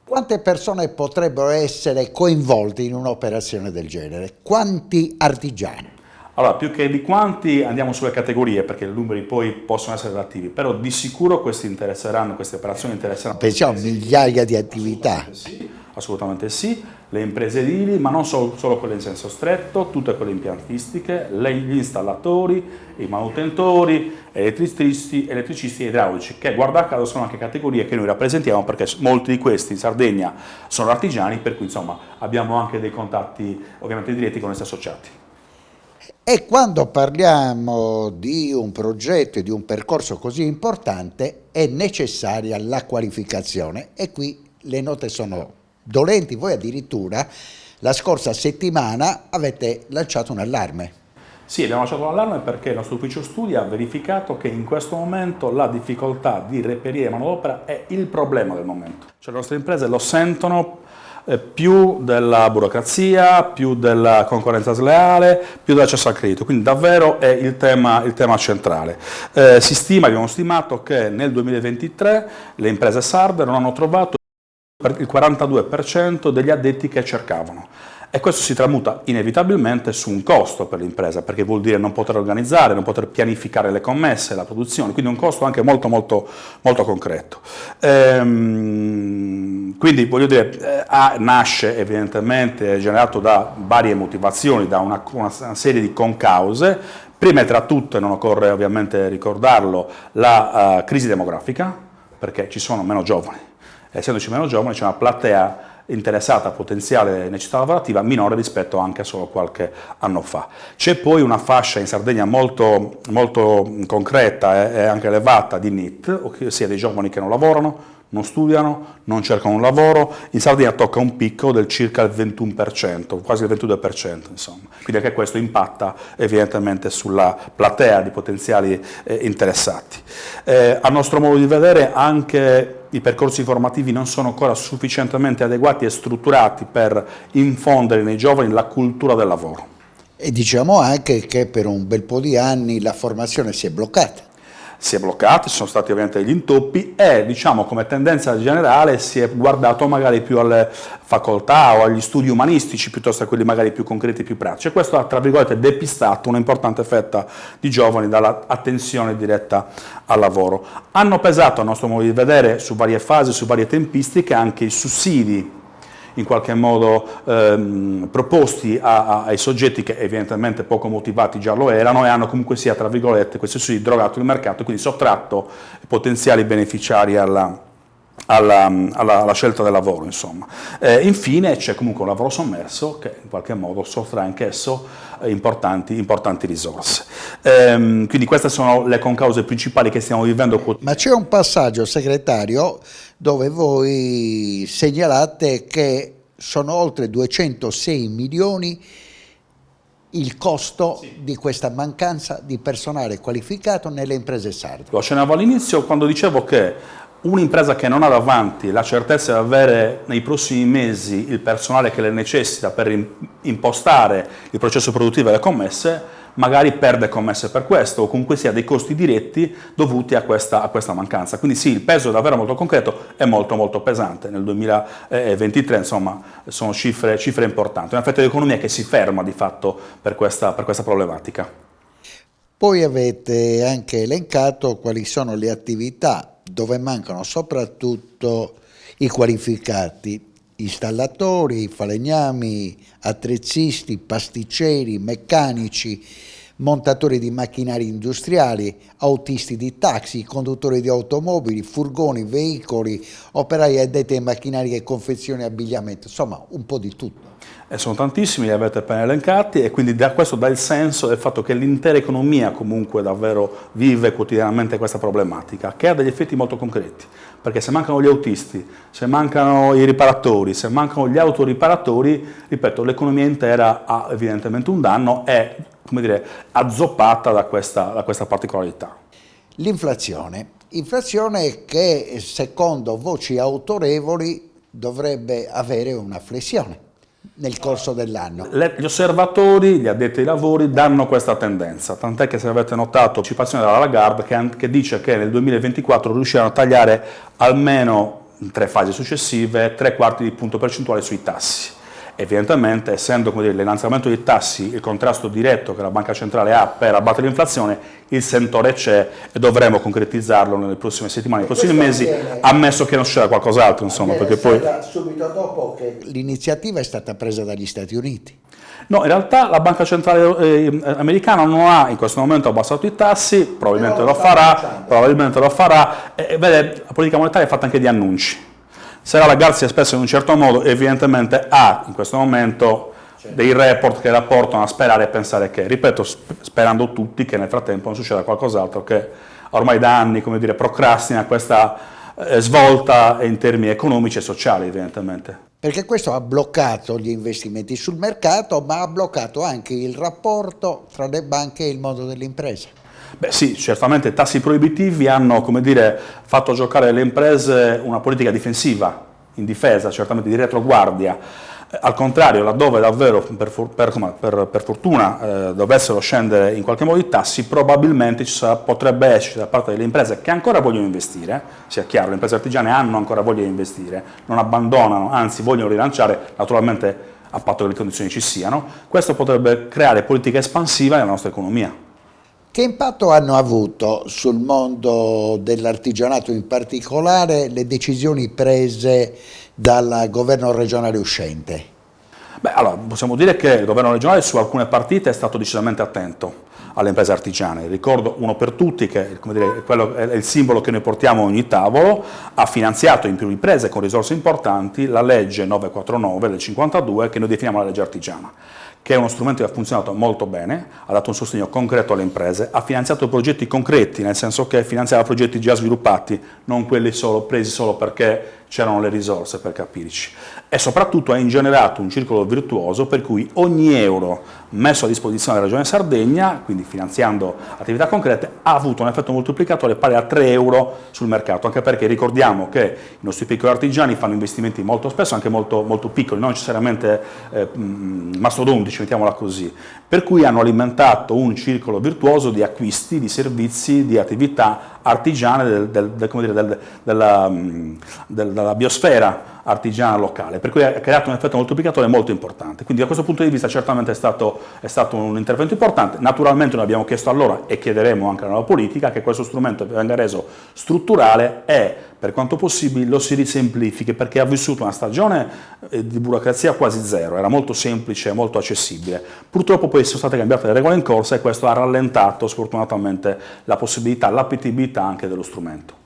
Quante persone potrebbero essere coinvolte in un'operazione del genere? Quanti artigiani? Allora, più che di quanti andiamo sulle categorie, perché i numeri poi possono essere relativi, però di sicuro queste operazioni interesseranno. Pensiamo a migliaia di attività. Sì, assolutamente sì, le imprese edili, ma non solo quelle in senso stretto, tutte quelle impiantistiche, gli installatori, i manutentori, elettricisti e idraulici, che guarda caso sono anche categorie che noi rappresentiamo, perché molti di questi in Sardegna sono artigiani, per cui insomma abbiamo anche dei contatti ovviamente diretti con questi associati. E quando parliamo di un progetto e di un percorso così importante è necessaria la qualificazione, e qui le note sono dolenti. Voi addirittura la scorsa settimana avete lanciato un allarme. Sì, abbiamo lanciato un allarme perché il nostro ufficio studi ha verificato che in questo momento la difficoltà di reperire manodopera è il problema del momento. Cioè le nostre imprese lo sentono più della burocrazia, più della concorrenza sleale, più dell'accesso al credito, quindi davvero è il tema centrale. Abbiamo stimato che nel 2023 le imprese sarde non hanno trovato il 42% degli addetti che cercavano. E questo si tramuta inevitabilmente su un costo per l'impresa, perché vuol dire non poter organizzare, non poter pianificare le commesse, la produzione, quindi un costo anche molto concreto. Quindi voglio dire, nasce evidentemente, è generato da varie motivazioni, da una serie di concause. Prima e tra tutte, non occorre ovviamente ricordarlo, la crisi demografica, perché ci sono meno giovani. Essendoci meno giovani c'è una platea interessata, potenziale necessità lavorativa minore rispetto anche a solo qualche anno fa. C'è poi una fascia in Sardegna molto concreta e anche elevata di NEET, ossia dei giovani che non lavorano, non studiano, non cercano un lavoro. In Sardegna tocca un picco del circa il 21%, quasi il 22%, insomma. Quindi anche questo impatta evidentemente sulla platea di potenziali interessati. A nostro modo di vedere anche i percorsi formativi non sono ancora sufficientemente adeguati e strutturati per infondere nei giovani la cultura del lavoro. E diciamo anche che per un bel po' di anni la formazione si è bloccata. Si è bloccata, ci sono stati ovviamente degli intoppi e diciamo come tendenza generale si è guardato magari più alle facoltà o agli studi umanistici piuttosto che a quelli magari più concreti e più pratici. E questo ha tra virgolette depistato un'importante fetta di giovani dall'attenzione diretta al lavoro. Hanno pesato a nostro modo di vedere su varie fasi, su varie tempistiche anche i sussidi in qualche modo proposti ai soggetti che evidentemente poco motivati già lo erano e hanno comunque sia, tra virgolette, questi sussidi drogato il mercato e quindi sottratto potenziali beneficiari alla scelta del lavoro, insomma. Infine c'è comunque un lavoro sommerso che in qualche modo sottrae anch'esso importanti risorse. Quindi queste sono le concause principali che stiamo vivendo. Ma c'è un passaggio, segretario, dove voi segnalate che sono oltre 206 milioni il costo di questa mancanza di personale qualificato nelle imprese sarde. Lo accennavo all'inizio quando dicevo che un'impresa che non ha davanti la certezza di avere nei prossimi mesi il personale che le necessita per impostare il processo produttivo e le commesse, magari perde commesse per questo o comunque sia dei costi diretti dovuti a questa mancanza. Quindi sì, il peso è davvero molto concreto e molto pesante. Nel 2023 insomma sono cifre importanti, una fetta dell'economia che si ferma di fatto per questa problematica. Poi avete anche elencato quali sono le attività dove mancano soprattutto i qualificati. installatori, falegnami, attrezzisti, pasticceri, meccanici, montatori di macchinari industriali, autisti di taxi, conduttori di automobili, furgoni, veicoli, operai addetti ai macchinari e confezioni e abbigliamento, insomma un po' di tutto. E sono tantissimi, li avete appena elencati, e quindi questo dà il senso del fatto che l'intera economia comunque davvero vive quotidianamente questa problematica, che ha degli effetti molto concreti, perché se mancano gli autisti, se mancano i riparatori, se mancano gli autoriparatori, ripeto, l'economia intera ha evidentemente un danno, è, come dire, azzoppata da questa particolarità. L'inflazione che secondo voci autorevoli dovrebbe avere una flessione nel corso dell'anno. Gli osservatori, gli addetti ai lavori danno questa tendenza, tant'è che se avete notato l'anticipazione della Lagarde che dice che nel 2024 riusciranno a tagliare almeno in 3 fasi successive 3/4 di punto percentuale sui tassi. Evidentemente, essendo l'innalzamento dei tassi il contrasto diretto che la Banca Centrale ha per abbattere l'inflazione, il sentore c'è e dovremo concretizzarlo nelle prossime settimane, nei prossimi mesi, ammesso che non succeda qualcos'altro, insomma, perché poi... Subito dopo che l'iniziativa è stata presa dagli Stati Uniti. No, in realtà la Banca Centrale americana non ha in questo momento abbassato i tassi, probabilmente lo farà, e vede, la politica monetaria è fatta anche di annunci. Se la Lagarde si è espressa in un certo modo, evidentemente ha in questo momento dei report che la portano a sperare e pensare che, ripeto, sperando tutti che nel frattempo non succeda qualcos'altro che ormai da anni, come dire, procrastina questa svolta in termini economici e sociali, evidentemente. Perché questo ha bloccato gli investimenti sul mercato, ma ha bloccato anche il rapporto tra le banche e il mondo dell'impresa. Beh sì, certamente i tassi proibitivi hanno, come dire, fatto giocare le imprese una politica difensiva, in difesa, certamente di retroguardia. Al contrario, laddove davvero per fortuna dovessero scendere in qualche modo i tassi, probabilmente potrebbe essere da parte delle imprese che ancora vogliono investire, sia chiaro, le imprese artigiane hanno ancora voglia di investire, non abbandonano, anzi vogliono rilanciare, naturalmente a patto che le condizioni ci siano. Questo potrebbe creare politica espansiva nella nostra economia. Che impatto hanno avuto sul mondo dell'artigianato in particolare le decisioni prese dal governo regionale uscente? Beh, allora, possiamo dire che il governo regionale su alcune partite è stato decisamente attento alle imprese artigiane. Ricordo uno per tutti che, come dire, quello è il simbolo che noi portiamo a ogni tavolo, ha finanziato in più riprese con risorse importanti la legge 949 del 52 che noi definiamo la legge artigiana, che è uno strumento che ha funzionato molto bene, ha dato un sostegno concreto alle imprese, ha finanziato progetti concreti, nel senso che finanziava progetti già sviluppati, non quelli presi solo perché c'erano le risorse, per capirci. E soprattutto ha ingenerato un circolo virtuoso per cui ogni euro messo a disposizione della Regione Sardegna, quindi finanziando attività concrete, ha avuto un effetto moltiplicatore pari a 3 euro sul mercato, anche perché ricordiamo che i nostri piccoli artigiani fanno investimenti molto spesso anche molto piccoli, non necessariamente mastodontici, mettiamola così, per cui hanno alimentato un circolo virtuoso di acquisti, di servizi, di attività artigiane della biosfera artigiana locale, per cui ha creato un effetto moltiplicatore molto importante. Quindi da questo punto di vista certamente è stato un intervento importante. Naturalmente noi abbiamo chiesto allora e chiederemo anche alla politica che questo strumento venga reso strutturale e per quanto possibile lo si risemplifichi, perché ha vissuto una stagione di burocrazia quasi zero, era molto semplice e molto accessibile. Purtroppo poi sono state cambiate le regole in corsa e questo ha rallentato sfortunatamente la possibilità, l'appetibilità anche dello strumento.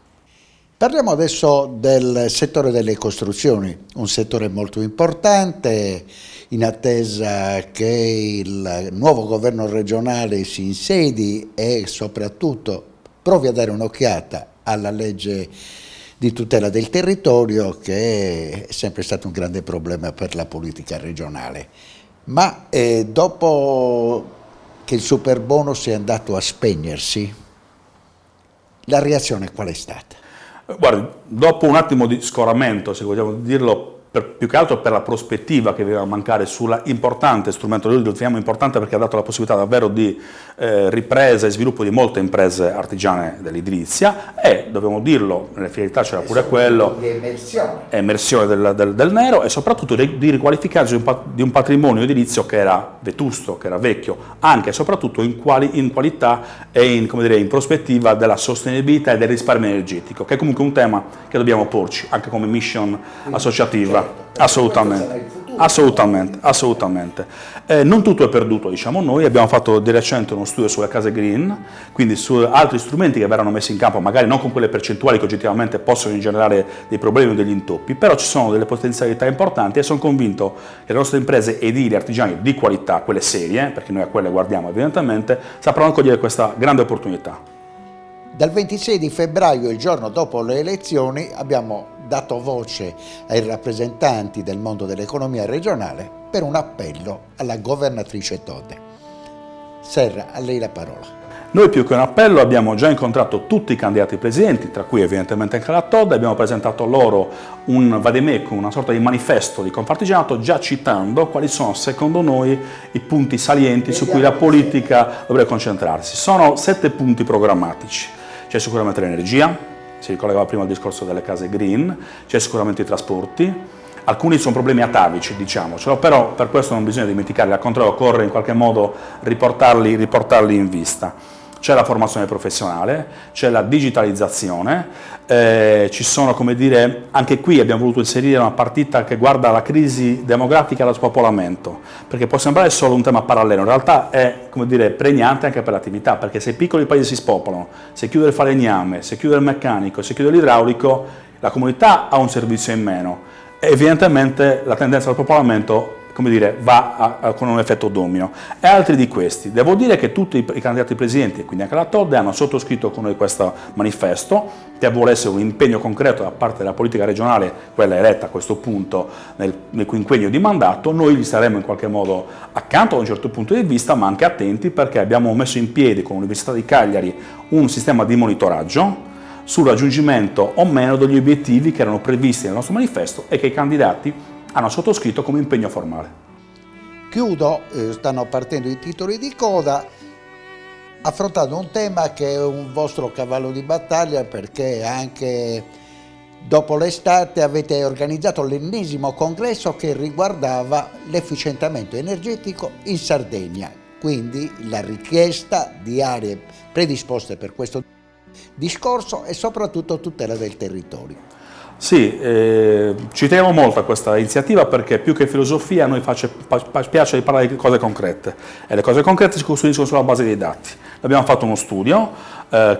Parliamo adesso del settore delle costruzioni, un settore molto importante, in attesa che il nuovo governo regionale si insedi e soprattutto provi a dare un'occhiata alla legge di tutela del territorio, che è sempre stato un grande problema per la politica regionale. Ma dopo che il superbonus è andato a spegnersi, la reazione qual è stata? Guardi, dopo un attimo di scoramento, se vogliamo dirlo, più che altro per la prospettiva che viene a mancare sulla importante strumento, noi lo definiamo importante perché ha dato la possibilità davvero di ripresa e sviluppo di molte imprese artigiane dell'edilizia e, dobbiamo dirlo, nelle finalità c'era pure quello, emersione del nero e soprattutto di riqualificarsi di un patrimonio edilizio che era vetusto, che era vecchio, anche e soprattutto in qualità e in prospettiva della sostenibilità e del risparmio energetico, che è comunque un tema che dobbiamo porci, anche come mission associativa. Assolutamente. Non tutto è perduto, diciamo noi. Abbiamo fatto di recente uno studio sulle case green, quindi su altri strumenti che verranno messi in campo, magari non con quelle percentuali che oggettivamente possono ingenerare dei problemi o degli intoppi, però ci sono delle potenzialità importanti e sono convinto che le nostre imprese edili, artigiane di qualità, quelle serie, perché noi a quelle guardiamo evidentemente, sapranno cogliere questa grande opportunità. Dal 26 di febbraio, il giorno dopo le elezioni, abbiamo dato voce ai rappresentanti del mondo dell'economia regionale per un appello alla governatrice Todde. Serra, a lei la parola. Noi più che un appello abbiamo già incontrato tutti i candidati presidenti, tra cui evidentemente anche la Todde, abbiamo presentato loro un vademecum, una sorta di manifesto di Confartigianato, già citando quali sono secondo noi i punti salienti su cui la politica dovrebbe concentrarsi. Sono 7 punti programmatici. C'è sicuramente l'energia, si ricollegava prima al discorso delle case green, c'è sicuramente i trasporti, alcuni sono problemi atavici, diciamocelo, però per questo non bisogna dimenticarli, al contrario occorre in qualche modo riportarli in vista. C'è la formazione professionale, c'è la digitalizzazione, ci sono, come dire, anche qui abbiamo voluto inserire una partita che guarda la crisi demografica e allo spopolamento, perché può sembrare solo un tema parallelo, in realtà è, come dire, pregnante anche per l'attività, perché se i piccoli paesi si spopolano, se chiude il falegname, se chiude il meccanico, se chiude l'idraulico, la comunità ha un servizio in meno e evidentemente la tendenza al spopolamento, come dire, va con un effetto domino. E altri di questi. Devo dire che tutti i candidati presidenti, e quindi anche la Todde, hanno sottoscritto con noi questo manifesto, che vuole essere un impegno concreto da parte della politica regionale, quella eletta a questo punto nel quinquennio di mandato. Noi gli saremo in qualche modo accanto da un certo punto di vista, ma anche attenti, perché abbiamo messo in piedi con l'Università di Cagliari un sistema di monitoraggio sul raggiungimento o meno degli obiettivi che erano previsti nel nostro manifesto e che i candidati hanno sottoscritto come impegno formale. Chiudo, stanno partendo i titoli di coda, affrontando un tema che è un vostro cavallo di battaglia, perché anche dopo l'estate avete organizzato l'ennesimo congresso che riguardava l'efficientamento energetico in Sardegna, quindi la richiesta di aree predisposte per questo discorso e soprattutto tutela del territorio. Sì, ci teniamo molto a questa iniziativa perché più che filosofia a noi piace parlare di cose concrete e le cose concrete si costruiscono sulla base dei dati. Abbiamo fatto uno studio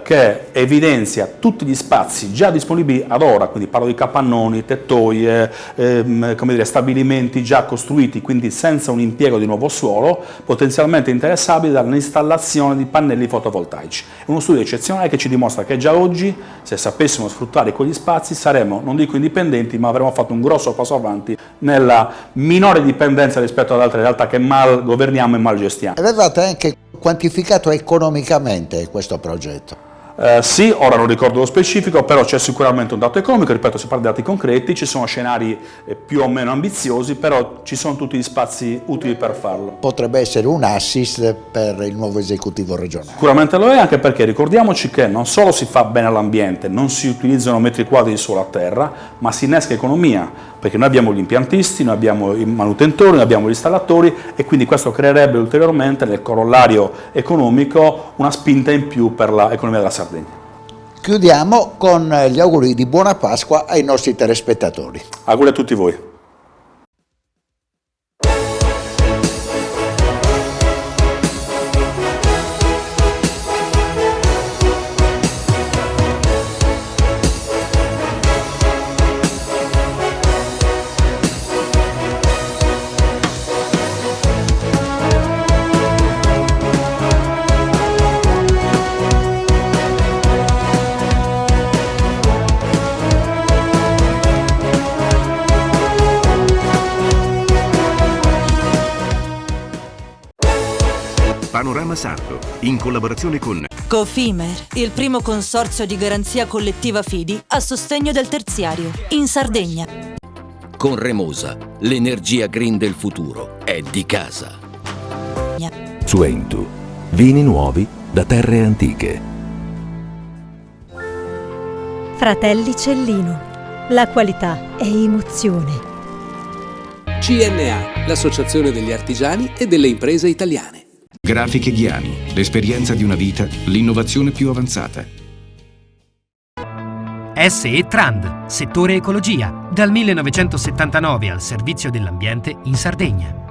che evidenzia tutti gli spazi già disponibili ad ora, quindi parlo di capannoni, tettoie, come dire, stabilimenti già costruiti, quindi senza un impiego di nuovo suolo, potenzialmente interessabili dall'installazione di pannelli fotovoltaici. È uno studio eccezionale che ci dimostra che già oggi, se sapessimo sfruttare quegli spazi, saremmo, non dico indipendenti, ma avremmo fatto un grosso passo avanti nella minore dipendenza rispetto ad altre realtà che mal governiamo e mal gestiamo. Avevate anche quantificato economicamente questo progetto? Sì, ora non ricordo lo specifico, però c'è sicuramente un dato economico, ripeto, si parla di dati concreti, ci sono scenari più o meno ambiziosi, però ci sono tutti gli spazi utili per farlo. Potrebbe essere un assist per il nuovo esecutivo regionale. Sicuramente lo è, anche perché ricordiamoci che non solo si fa bene all'ambiente, non si utilizzano metri quadri di suolo a terra, ma si innesca economia, perché noi abbiamo gli impiantisti, noi abbiamo i manutentori, noi abbiamo gli installatori e quindi questo creerebbe ulteriormente nel corollario economico una spinta in più per l'economia della Sardegna. Chiudiamo con gli auguri di buona Pasqua ai nostri telespettatori. Auguri a tutti voi. Panorama Sardo, in collaborazione con Cofimer, il primo consorzio di garanzia collettiva Fidi a sostegno del terziario, in Sardegna. Con Remosa, l'energia green del futuro è di casa. Suentu, vini nuovi da terre antiche. Fratelli Cellino, la qualità è emozione. CNA, l'associazione degli artigiani e delle imprese italiane. Grafiche Ghiani, l'esperienza di una vita, l'innovazione più avanzata. SE Trand, settore ecologia, dal 1979 al servizio dell'ambiente in Sardegna.